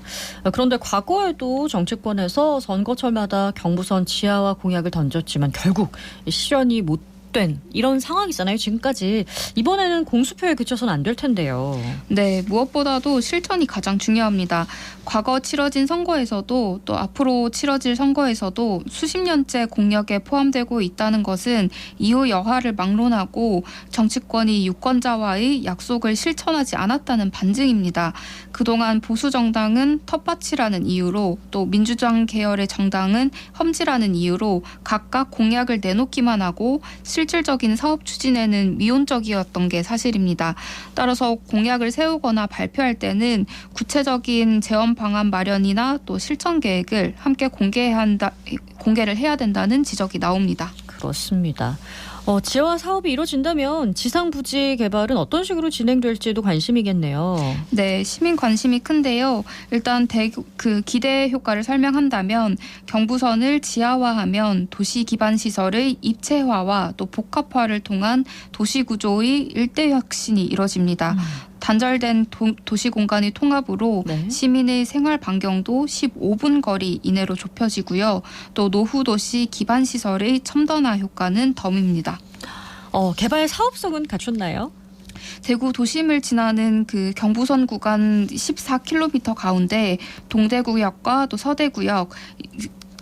그런데 과거에도 정치권에서 선거철마다 경부선 지하화 공약을 던졌지만 결국 실현이 못 된 이런 상황이잖아요. 지금까지. 이번에는 공수표에 그쳐서는 안 될 텐데요. 네, 무엇보다도 실천이 가장 중요합니다. 과거 치러진 선거에서도 또 앞으로 치러질 선거에서도 수십 년째 공약에 포함되고 있다는 것은 이후 여하를 막론하고 정치권이 유권자와의 약속을 실천하지 않았다는 반증입니다. 그동안 보수 정당은 텃밭이라는 이유로 또 민주당 계열의 정당은 험지라는 이유로 각각 공약을 내놓기만 하고 실질적인 사업 추진에는 미온적이었던 게 사실입니다. 따라서 공약을 세우거나 발표할 때는 구체적인 재원 방안 마련이나 또 실천 계획을 함께 공개를 해야 된다는 지적이 나옵니다. 그렇습니다. 지하화 사업이 이루어진다면 지상부지 개발은 어떤 식으로 진행될지도 관심이겠네요. 네, 시민 관심이 큰데요. 일단 기대 효과를 설명한다면 경부선을 지하화하면 도시 기반 시설의 입체화와 또 복합화를 통한 도시 구조의 일대 혁신이 이뤄집니다. 단절된 도시 공간의 통합으로 네. 시민의 생활 반경도 15분 거리 이내로 좁혀지고요. 또 노후 도시 기반 시설의 첨단화 효과는 덤입니다. 개발 사업성은 갖췄나요? 대구 도심을 지나는 그 경부선 구간 14km 가운데 동대구역과 또 서대구역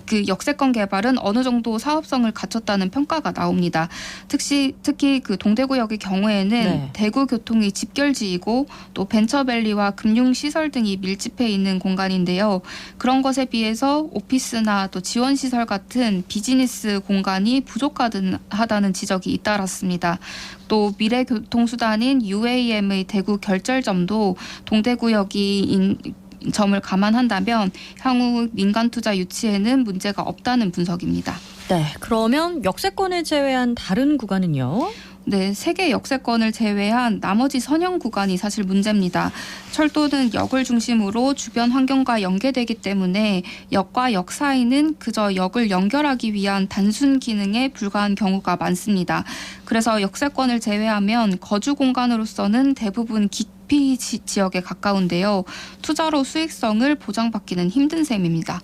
그 역세권 개발은 어느 정도 사업성을 갖췄다는 평가가 나옵니다. 특히 그 동대구역의 경우에는 네. 대구 교통이 집결지이고 또 벤처밸리와 금융시설 등이 밀집해 있는 공간인데요. 그런 것에 비해서 오피스나 또 지원시설 같은 비즈니스 공간이 부족하다는 지적이 잇따랐습니다. 또 미래교통수단인 UAM의 대구 결절점도 동대구역이 점을 감안한다면 향후 민간 투자 유치에는 문제가 없다는 분석입니다. 네, 그러면 역세권을 제외한 다른 구간은요? 네, 3개 역세권을 제외한 나머지 선형 구간이 사실 문제입니다. 철도는 역을 중심으로 주변 환경과 연계되기 때문에 역과 역 사이는 그저 역을 연결하기 위한 단순 기능에 불과한 경우가 많습니다. 그래서 역세권을 제외하면 거주 공간으로서는 대부분 기피 지역에 가까운데요. 투자로 수익성을 보장받기는 힘든 셈입니다.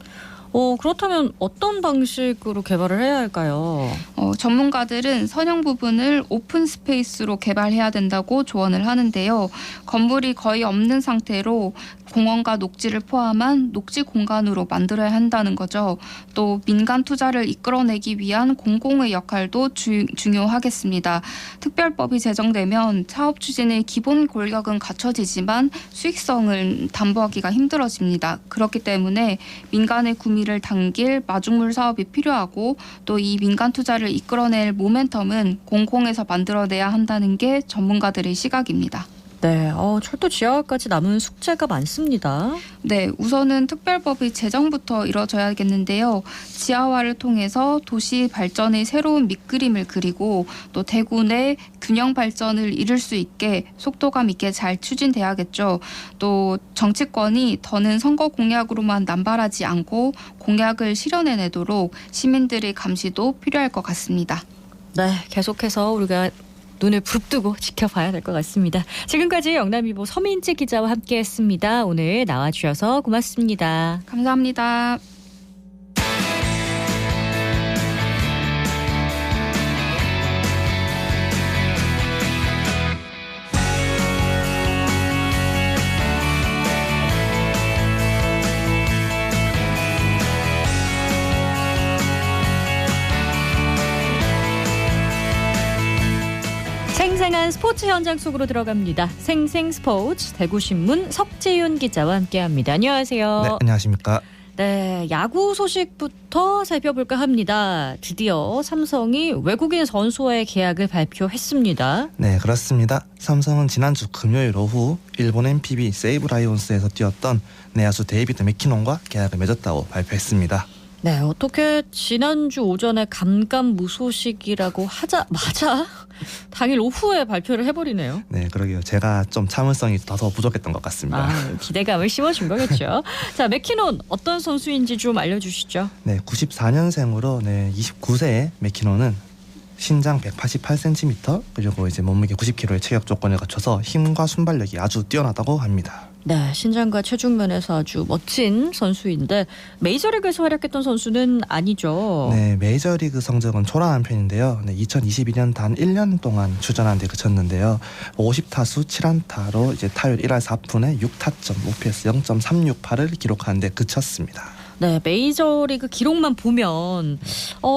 그렇다면 어떤 방식으로 개발을 해야 할까요? 전문가들은 선형 부분을 오픈 스페이스로 개발해야 된다고 조언을 하는데요. 건물이 거의 없는 상태로 공원과 녹지를 포함한 녹지 공간으로 만들어야 한다는 거죠. 또 민간 투자를 이끌어내기 위한 공공의 역할도 중요하겠습니다. 특별법이 제정되면 사업 추진의 기본 권력은 갖춰지지만 수익성을 담보하기가 힘들어집니다. 그렇기 때문에 민간의 구미를 발전기를 당길 마중물 사업이 필요하고 또 이 민간 투자를 이끌어낼 모멘텀은 공공에서 만들어내야 한다는 게 전문가들의 시각입니다. 네, 철도 지하화까지 남은 숙제가 많습니다. 네, 우선은 특별법의 제정부터 이뤄져야겠는데요. 지하화를 통해서 도시 발전의 새로운 밑그림을 그리고 또 대구 내 균형 발전을 이룰 수 있게 속도감 있게 잘 추진돼야겠죠. 또 정치권이 더는 선거 공약으로만 남발하지 않고 공약을 실현해내도록 시민들의 감시도 필요할 것 같습니다. 네, 계속해서 우리가 눈을 부릅뜨고 지켜봐야 될 것 같습니다. 지금까지 영남일보 서민지 기자와 함께했습니다. 오늘 나와주셔서 고맙습니다. 감사합니다. 생생한 스포츠 현장 속으로 들어갑니다. 생생스포츠 대구신문 석재윤 기자와 함께합니다. 안녕하세요. 네, 안녕하십니까. 네, 야구 소식부터 살펴볼까 합니다. 드디어 삼성이 외국인 선수와의 계약을 발표했습니다. 네, 그렇습니다. 삼성은 지난주 금요일 오후 일본 NPB 세이브 라이온스에서 뛰었던 내야수 데이비드 맥키논과 계약을 맺었다고 발표했습니다. 네, 어떻게 지난주 오전에 감감무소식이라고 하자마자 당일 오후에 발표를 해버리네요. 네, 그러게요. 제가 좀 참을성이 다소 부족했던 것 같습니다. 기대감을 심어준 거겠죠. 자, 맥키논 어떤 선수인지 좀 알려주시죠. 네, 94년생으로 29세의 맥키논은 신장 188cm 그리고 이제 몸무게 90kg의 체격 조건을 갖춰서 힘과 순발력이 아주 뛰어나다고 합니다. 네, 신장과 체중 면에서 아주 멋진 선수인데 메이저리그에서 활약했던 선수는 아니죠. 네, 메이저리그 성적은 초라한 편인데요. 네, 2022년 단 1년 동안 출전한 데 그쳤는데요. 50타수 7안타로 이제 타율 1할 4푼에 6타점, OPS 0.368을 기록한 데 그쳤습니다. 네, 메이저리그 기록만 보면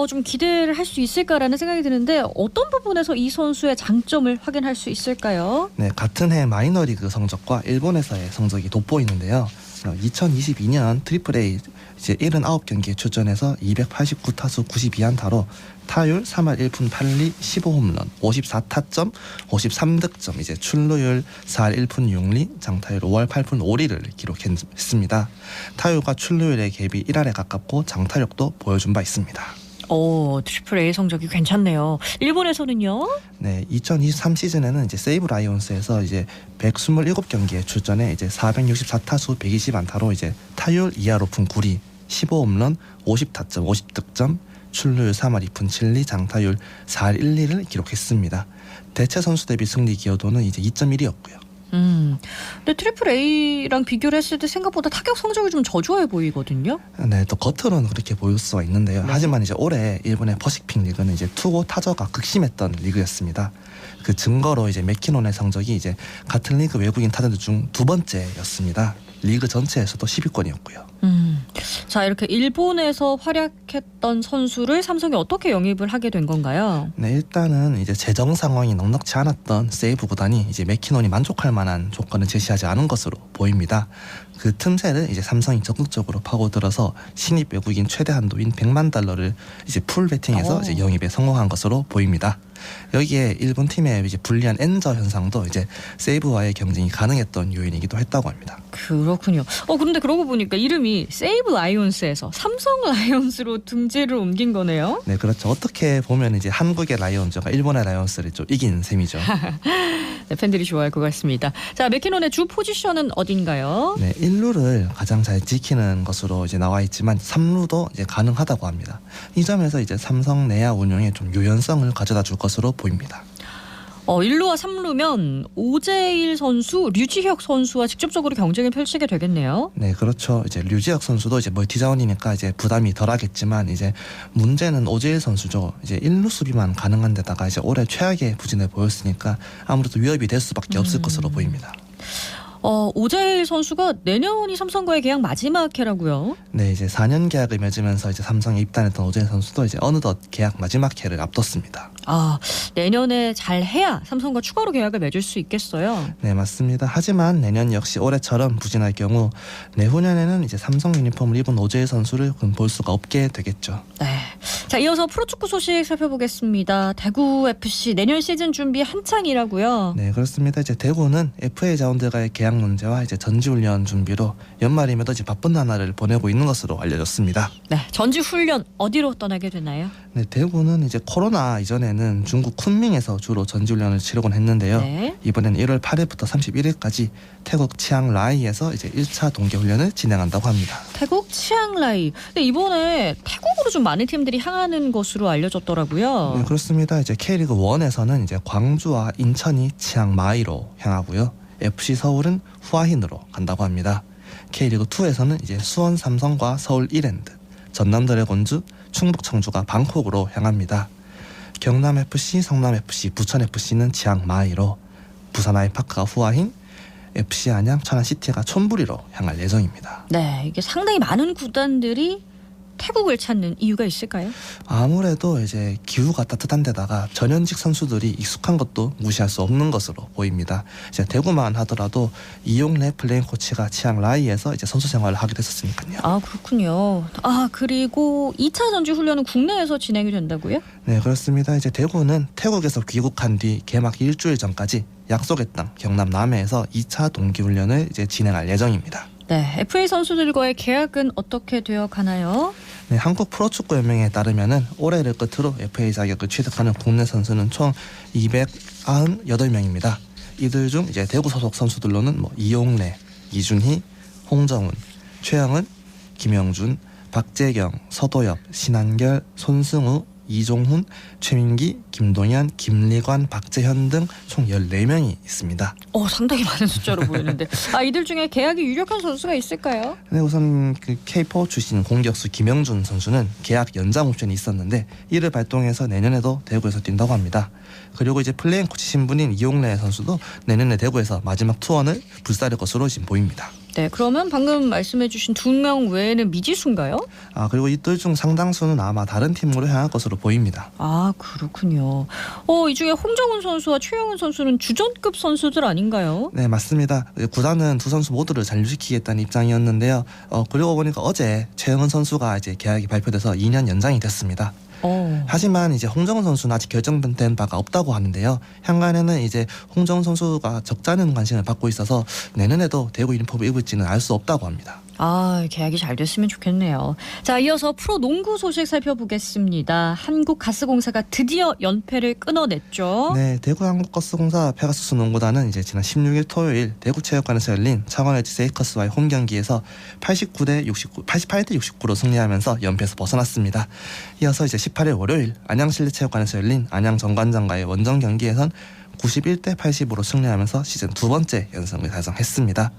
좀 기대를 할 수 있을까라는 생각이 드는데 어떤 부분에서 이 선수의 장점을 확인할 수 있을까요? 네, 같은 해 마이너리그 성적과 일본에서의 성적이 돋보이는데요. 2022년 트리플 A 이제 79경기에 출전해서 289타수 92안타로 타율 3할 1푼 8리 15홈런 54타점 53득점 이제 출루율 4할 1푼 6리 장타율 5할 8푼 5리를 기록했습니다. 타율과 출루율의 갭이 1할에 가깝고 장타력도 보여준 바 있습니다. 트리플 A 성적이 괜찮네요. 일본에서는요? 네, 2023 시즌에는 이제 세이브 라이온스에서 이제 127경기에 출전해 이제 464타수 120안타로 이제 타율 2할 5푼 9리 15홈런 50타점 50득점 출루율 3할 2푼 7리 장타율 4할 1리를 기록했습니다. 대체 선수 대비 승리 기여도는 이제 2.1이었고요. 근데 트리플 A랑 비교를 했을 때 생각보다 타격 성적이 좀 저조해 보이거든요. 네, 또 겉으로는 그렇게 보일 수가 있는데요. 네. 하지만 이제 올해 일본의 퍼시픽 리그는 이제 투고 타저가 극심했던 리그였습니다. 그 증거로 이제 맥키논의 성적이 이제 같은 리그 외국인 타자들 중 두 번째였습니다. 리그 전체에서도 10위권이었고요. 자, 이렇게 일본에서 활약했던 선수를 삼성이 어떻게 영입을 하게 된 건가요? 네, 일단은 이제 재정 상황이 넉넉치 않았던 세이브 구단이 이제 맥키논이 만족할 만한 조건을 제시하지 않은 것으로 보입니다. 그 틈새를 이제 삼성이 적극적으로 파고들어서 신입 외국인 최대 한도인 100만 달러를 이제 풀 베팅해서 이제 영입에 성공한 것으로 보입니다. 여기에 일본 팀의 이제 불리한 엔저 현상도 이제 세이브와의 경쟁이 가능했던 요인이기도 했다고 합니다. 그렇군요. 그런데 그러고 보니까 이름이 세이브 라이온스에서 삼성 라이온스로 등재를 옮긴 거네요. 네, 그렇죠. 어떻게 보면 이제 한국의 라이온즈가 일본의 라이온스를 좀 이긴 셈이죠. 네, 팬들이 좋아할 것 같습니다. 자, 맥키논의 주 포지션은 어딘가요? 네, 1루를 가장 잘 지키는 것으로 이제 나와 있지만 3루도 이제 가능하다고 합니다. 이 점에서 이제 삼성 내야 운영에 좀 유연성을 가져다 줄 것으로 보입니다. 1루와 3루면 오재일 선수, 류지혁 선수와 직접적으로 경쟁을 펼치게 되겠네요. 네, 그렇죠. 이제 류지혁 선수도 이제 멀티자원이니까 이제 부담이 덜하겠지만 이제 문제는 오재일 선수죠. 이제 1루 수비만 가능한 데다가 이제 올해 최악의 부진을 보였으니까 아무래도 위협이 될 수밖에 없을 것으로 보입니다. 오재일 선수가 내년이 삼성과의 계약 마지막 해라고요? 네, 이제 4년 계약을 맺으면서 이제 삼성에 입단했던 오재일 선수도 이제 어느덧 계약 마지막 해를 앞뒀습니다. 내년에 잘 해야 삼성과 추가로 계약을 맺을 수 있겠어요. 네, 맞습니다. 하지만 내년 역시 올해처럼 부진할 경우 내후년에는 이제 삼성 유니폼을 입은 오재일 선수를 볼 수가 없게 되겠죠. 네. 자, 이어서 프로축구 소식 살펴보겠습니다. 대구 FC 내년 시즌 준비 한창이라고요. 네, 그렇습니다. 이제 대구는 FA 자원들과의 계약 문제와 이제 전지훈련 준비로 연말임에도 이제 바쁜 나날을 보내고 있는 것으로 알려졌습니다. 네, 전지훈련 어디로 떠나게 되나요? 네, 대구는 이제 코로나 이전에는 중국 쿤밍에서 주로 전지훈련을 치르곤 했는데요. 네. 이번엔 1월 8일부터 31일까지 태국 치앙라이에서 이제 1차 동계훈련을 진행한다고 합니다. 태국 치앙라이. 근데 이번에 태국으로 좀 많은 팀들이 향하는 것으로 알려졌더라고요. 네, 그렇습니다. 이제 K리그 1에서는 이제 광주와 인천이 치앙마이로 향하고요. FC 서울은 후아힌으로 간다고 합니다. K리그 2에서는 이제 수원 삼성과 서울 이랜드, 전남 드래곤즈, 충북 청주가 방콕으로 향합니다. 경남 FC, 성남 FC, 부천 FC는 치앙마이로, 부산 아이파크가 후아힌, FC 안양, 천안 시티가 촌부리로 향할 예정입니다. 네, 이게 상당히 많은 구단들이 태국을 찾는 이유가 있을까요? 아무래도 이제 기후가 따뜻한 데다가 전현직 선수들이 익숙한 것도 무시할 수 없는 것으로 보입니다. 이제 대구만 하더라도 이용래 플레잉 코치가 치앙라이에서 이제 선수 생활을 하게 됐었으니까요. 아, 그렇군요. 아, 그리고 2차 전지 훈련은 국내에서 진행이 된다고요? 네, 그렇습니다. 이제 대구는 태국에서 귀국한 뒤 개막 일주일 전까지 약속의 땅 경남 남해에서 2차 동기훈련을 이제 진행할 예정입니다. 네, FA 선수들과의 계약은 어떻게 되어 가나요? 네, 한국 프로축구연맹에 따르면은 올해를 끝으로 FA 자격을 취득하는 국내 선수는 총 298명입니다. 이들 중 이제 대구 소속 선수들로는 이용래, 이준희, 홍정훈, 최영은, 김영준, 박재경, 서도엽, 신한결, 손승우, 이종훈, 최민기, 김동현, 김리관, 박재현 등 총 14명이 있습니다. 상당히 많은 숫자로 보이는데 이들 중에 계약이 유력한 선수가 있을까요? 네, 우선 K4 출신 공격수 김영준 선수는 계약 연장 옵션이 있었는데 이를 발동해서 내년에도 대구에서 뛴다고 합니다. 그리고 이제 플레잉 코치 신분인 이용래 선수도 내년에 대구에서 마지막 투혼을 불사를 것으로 지금 보입니다. 네, 그러면 방금 말씀해주신 2명 외에는 미지수인가요? 그리고 이들 중 상당수는 아마 다른 팀으로 향할 것으로 보입니다. 아, 그렇군요. 이 중에 홍정훈 선수와 최영은 선수는 주전급 선수들 아닌가요? 네, 맞습니다. 구단은 두 선수 모두를 잔류시키겠다는 입장이었는데요. 그리고 보니까 어제 최영은 선수가 이제 계약이 발표돼서 2년 연장이 됐습니다. 하지만 이제 홍정훈 선수는 아직 결정된 바가 없다고 하는데요. 향간에는 이제 홍정훈 선수가 적잖은 관심을 받고 있어서 내년에도 대구 유니폼을 입을지는 알 수 없다고 합니다. 계약이 잘 됐으면 좋겠네요. 자, 이어서 프로농구 소식 살펴보겠습니다. 한국가스공사가 드디어 연패를 끊어냈죠. 네, 대구한국가스공사 페가수스 농구단은 이제 지난 16일 토요일 대구체육관에서 열린 창원 LG 세이커스와의 홈 경기에서 88대 69로 승리하면서 연패에서 벗어났습니다. 이어서 이제 18일 월요일 안양실내체육관에서 열린 안양정관장과의 원정 경기에선 91대 80으로 승리하면서 시즌 두 번째 연승을 달성했습니다.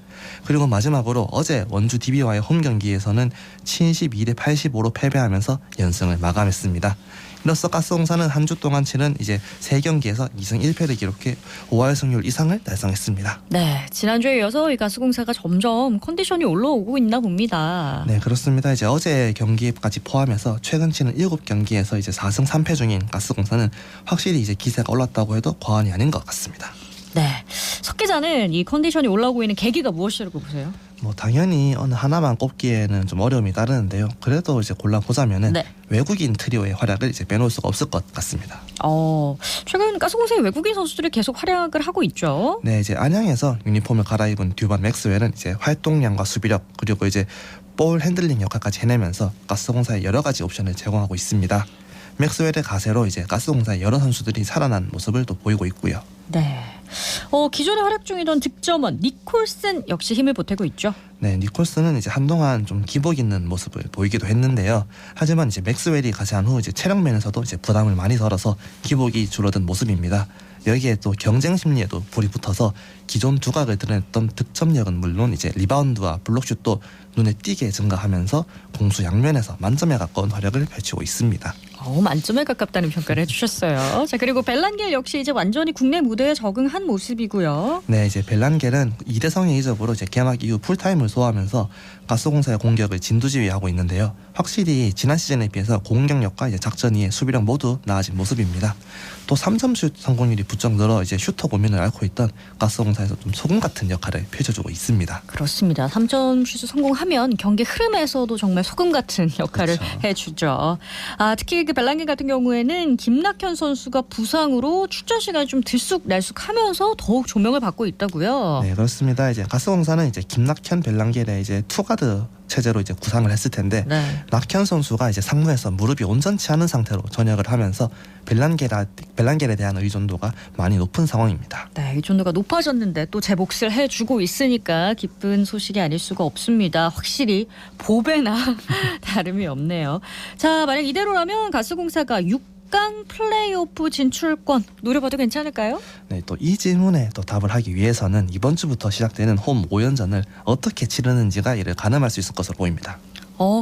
그리고 마지막으로 어제 원주 DB와의 홈 경기에서는 72대 85로 패배하면서 연승을 마감했습니다. 이로써 가스공사는 한 주 동안 치른 이제 3경기에서 2승 1패를 기록해 5할 승률 이상을 달성했습니다. 네, 지난주에 이어서 이 가스공사가 점점 컨디션이 올라오고 있나 봅니다. 네, 그렇습니다. 이제 어제 경기까지 포함해서 최근 치는 7경기에서 이제 4승 3패 중인 가스공사는 확실히 이제 기세가 올랐다고 해도 과언이 아닌 것 같습니다. 네, 석 기자는 이 컨디션이 올라오고 있는 계기가 무엇이라고 보세요? 당연히 어느 하나만 꼽기에는 좀 어려움이 따르는데요. 그래도 이제 골라보자면은 외국인 트리오의 활약을 이제 빼놓을 수가 없을 것 같습니다. 최근 가스공사의 외국인 선수들이 계속 활약을 하고 있죠. 네, 이제 안양에서 유니폼을 갈아입은 듀반 맥스웰은 이제 활동량과 수비력 그리고 이제 볼 핸들링 역할까지 해내면서 가스공사에 여러 가지 옵션을 제공하고 있습니다. 맥스웰의 가세로 이제 가스공사의 여러 선수들이 살아난 모습을 또 보이고 있고요. 네. 기존에 활약 중이던 득점원 니콜슨 역시 힘을 보태고 있죠. 네, 니콜슨은 이제 한동안 좀 기복 있는 모습을 보이기도 했는데요. 하지만 이제 맥스웰이 가세한 후 이제 체력 면에서도 이제 부담을 많이 덜어서 기복이 줄어든 모습입니다. 여기에 또 경쟁 심리에도 불이 붙어서 기존 두각을 드러냈던 득점력은 물론 이제 리바운드와 블록슛도 눈에 띄게 증가하면서 공수 양면에서 만점에 가까운 활약을 펼치고 있습니다. 만점에 가깝다는 평가를 해주셨어요. 자, 그리고 벨란겔 역시 이제 완전히 국내 무대에 적응한 모습이고요. 네, 이제 벨란겔은 2대성의 이적으로 이제 개막 이후 풀타임을 소화하면서 가스공사의 공격을 진두지휘하고 있는데요. 확실히 지난 시즌에 비해서 공격력과 이제 작전이 수비력 모두 나아진 모습입니다. 또 3점 슛 성공률이 부쩍 늘어 이제 슈터 고민을 앓고 있던 가스공사에서 좀 소금 같은 역할을 펼쳐주고 있습니다. 그렇습니다. 3점 슛을 성공하면 경기 흐름에서도 정말 소금 같은 역할을 그렇죠. 해주죠. 특히 그 벨란겔 같은 경우에는 김낙현 선수가 부상으로 출전 시간이 좀 들쑥날쑥하면서 더욱 조명을 받고 있다고요. 네, 그렇습니다. 이제 가스공사는 이제 김낙현, 벨란겔의 이제 투가드 체제로 이제 구상을 했을 텐데 낙현 선수가 이제 상무에서 무릎이 온전치 않은 상태로 전역을 하면서 벨란겔에 대한 의존도가 많이 높은 상황입니다. 네, 의존도가 높아졌는데 또 제 몫을 해주고 있으니까 기쁜 소식이 아닐 수가 없습니다. 확실히 보배나 다름이 없네요. 자, 만약 이대로라면 가스공사가 6강 플레이오프 진출권 노려봐도 괜찮을까요? 네, 또 이 질문에 또 답을 하기 위해서는 이번 주부터 시작되는 홈 5연전을 어떻게 치르는지가 이를 가늠할 수 있을 것으로 보입니다.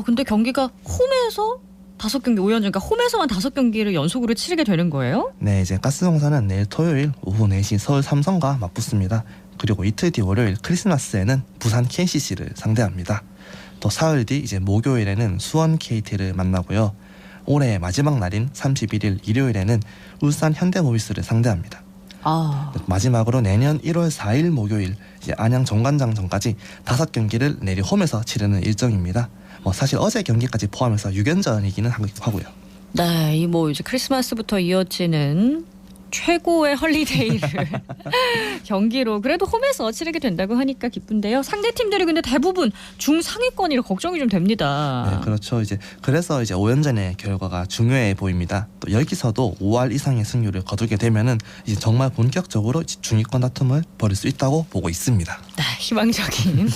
근데 경기가 홈에서 5경기 5연전, 그러니까 홈에서만 5경기를 연속으로 치르게 되는 거예요? 네, 이제 가스공사는 내일 토요일 오후 4시 서울 삼성과 맞붙습니다. 그리고 이틀 뒤 월요일 크리스마스에는 부산 KCC를 상대합니다. 또 사흘 뒤 이제 목요일에는 수원 KT를 만나고요. 올해의 마지막 날인 31일 일요일에는 울산 현대모비스를 상대합니다. 마지막으로 내년 1월 4일 목요일 이제 안양 정관장전까지 5경기를 내일 홈에서 치르는 일정입니다. 사실 어제 경기까지 포함해서 6연전이기는 하고요. 네, 이제 크리스마스부터 이어지는 최고의 헐리데이를 경기로 그래도 홈에서 치르게 된다고 하니까 기쁜데요. 상대 팀들이 근데 대부분 중상위권이라 걱정이 좀 됩니다. 네, 그렇죠. 그래서 5연전의 결과가 중요해 보입니다. 또 여기서도 5할 이상의 승률을 거두게 되면은 이제 정말 본격적으로 중위권 다툼을 벌일 수 있다고 보고 있습니다. 네, 희망적인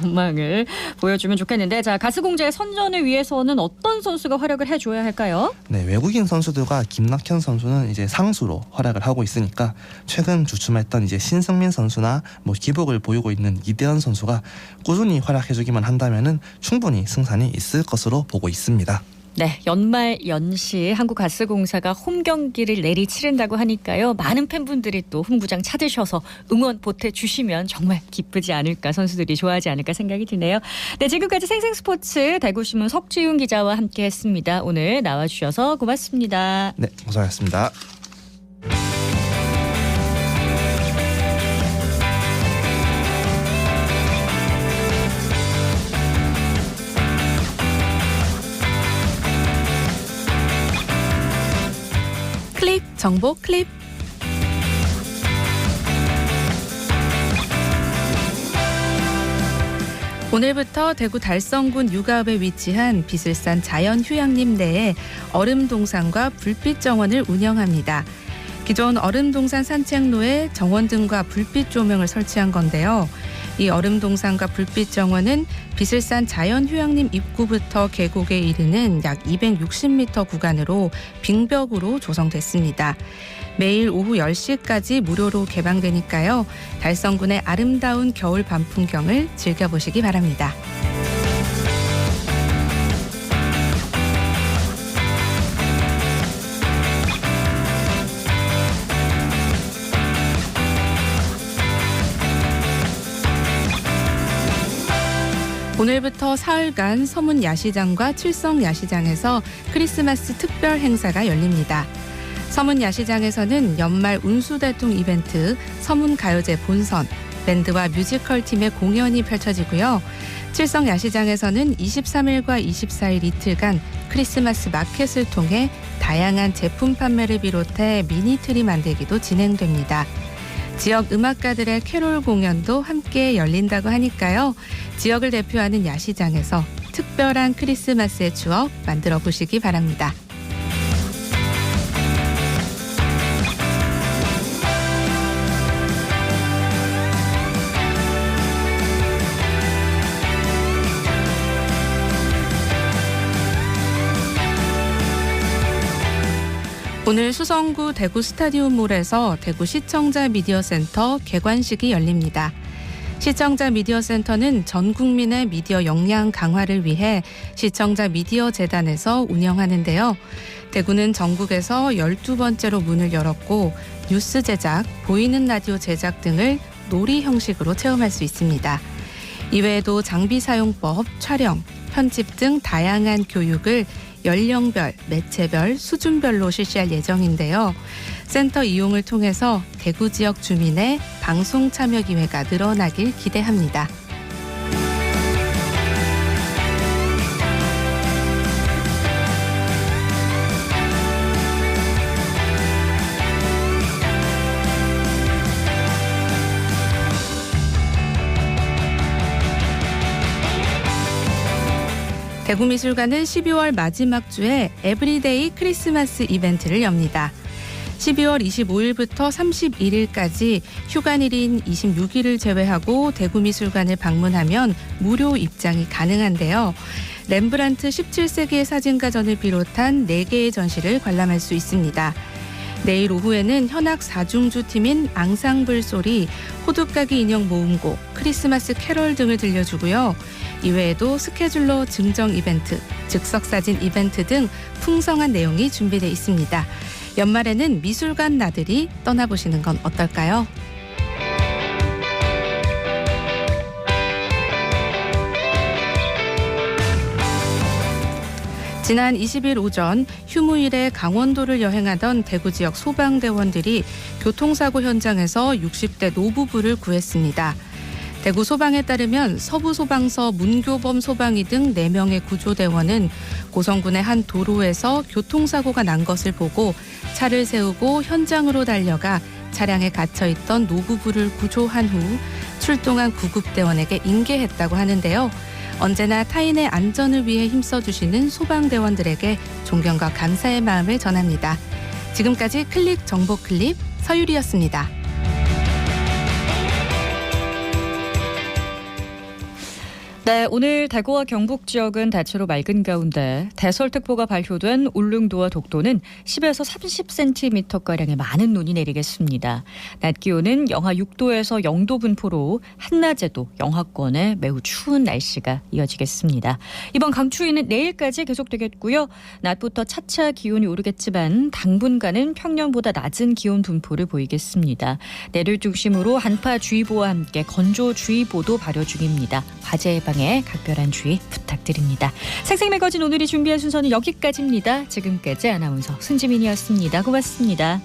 전망을 보여주면 좋겠는데, 자, 가스공자의 선전을 위해서는 어떤 선수가 활약을 해줘야 할까요? 네, 외국인 선수들과 김낙현 선수는 이제 상수로 활약을 하고 있으니까 최근 주춤했던 이제 신승민 선수나 기복을 보이고 있는 이대현 선수가 꾸준히 활약해주기만 한다면은 충분히 승산이 있을 것으로 보고 있습니다. 네, 연말 연시 한국가스공사가 홈 경기를 내리 치른다고 하니까요. 많은 팬분들이 또 홈구장 찾으셔서 응원 보태주시면 정말 기쁘지 않을까, 선수들이 좋아하지 않을까 생각이 드네요. 네, 지금까지 생생스포츠 대구신문 석지윤 기자와 함께했습니다. 오늘 나와주셔서 고맙습니다. 네, 고생하셨습니다. 클릭 정보 클립. 오늘부터 대구 달성군 유가읍에 위치한 비슬산 자연휴양림 내에 얼음동산과 불빛정원을 운영합니다. 기존 얼음동산 산책로에 정원등과 불빛 조명을 설치한 건데요. 이 얼음동산과 불빛정원은 비슬산 자연휴양림 입구부터 계곡에 이르는 약 260m 구간으로 빙벽으로 조성됐습니다. 매일 오후 10시까지 무료로 개방되니까요. 달성군의 아름다운 겨울 밤 풍경을 즐겨보시기 바랍니다. 오늘부터 사흘간 서문 야시장과 칠성 야시장에서 크리스마스 특별 행사가 열립니다. 서문 야시장에서는 연말 운수대통 이벤트 서문 가요제 본선, 밴드와 뮤지컬 팀의 공연이 펼쳐지고요. 칠성 야시장에서는 23일과 24일 이틀간 크리스마스 마켓을 통해 다양한 제품 판매를 비롯해 미니트리 만들기도 진행됩니다. 지역 음악가들의 캐롤 공연도 함께 열린다고 하니까요. 지역을 대표하는 야시장에서 특별한 크리스마스의 추억 만들어 보시기 바랍니다. 오늘 수성구 대구 스타디움몰에서 대구 시청자 미디어센터 개관식이 열립니다. 시청자 미디어 센터는 전 국민의 미디어 역량 강화를 위해 시청자 미디어 재단에서 운영하는데요. 대구는 전국에서 12번째로 문을 열었고 뉴스 제작, 보이는 라디오 제작 등을 놀이 형식으로 체험할 수 있습니다. 이외에도 장비 사용법, 촬영, 편집 등 다양한 교육을 연령별, 매체별, 수준별로 실시할 예정인데요. 센터 이용을 통해서 대구 지역 주민의 방송 참여 기회가 늘어나길 기대합니다. 대구미술관은 12월 마지막 주에 에브리데이 크리스마스 이벤트를 엽니다. 12월 25일부터 31일까지 휴관일인 26일을 제외하고 대구미술관을 방문하면 무료 입장이 가능한데요. 렘브란트 17세기의 사진가전을 비롯한 4개의 전시를 관람할 수 있습니다. 내일 오후에는 현악 4중주 팀인 앙상블 소리, 호두까기 인형 모음곡, 크리스마스 캐럴 등을 들려주고요. 이외에도 스케줄러 증정 이벤트, 즉석사진 이벤트 등 풍성한 내용이 준비되어 있습니다. 연말에는 미술관 나들이 떠나보시는 건 어떨까요? 지난 20일 오전 휴무일에 강원도를 여행하던 대구 지역 소방대원들이 교통사고 현장에서 60대 노부부를 구했습니다. 대구 소방에 따르면 서부소방서 문교범 소방이 등 4명의 구조대원은 고성군의 한 도로에서 교통사고가 난 것을 보고 차를 세우고 현장으로 달려가 차량에 갇혀있던 노부부를 구조한 후 출동한 구급대원에게 인계했다고 하는데요. 언제나 타인의 안전을 위해 힘써주시는 소방대원들에게 존경과 감사의 마음을 전합니다. 지금까지 클릭 정보 클립 서유리였습니다. 네, 오늘 대구와 경북 지역은 대체로 맑은 가운데 대설특보가 발효된 울릉도와 독도는 10에서 30cm가량의 많은 눈이 내리겠습니다. 낮 기온은 영하 6도에서 0도 분포로 한낮에도 영하권에 매우 추운 날씨가 이어지겠습니다. 이번 강추위는 내일까지 계속되겠고요. 낮부터 차차 기온이 오르겠지만 당분간은 평년보다 낮은 기온 분포를 보이겠습니다. 내를 중심으로 한파주의보와 함께 건조주의보도 발효 중입니다. 화재 예방에 각별한 주의 부탁드립니다. 생생매거진 오늘이 준비한 순서는 여기까지입니다. 지금까지 아나운서 손지민이었습니다. 고맙습니다.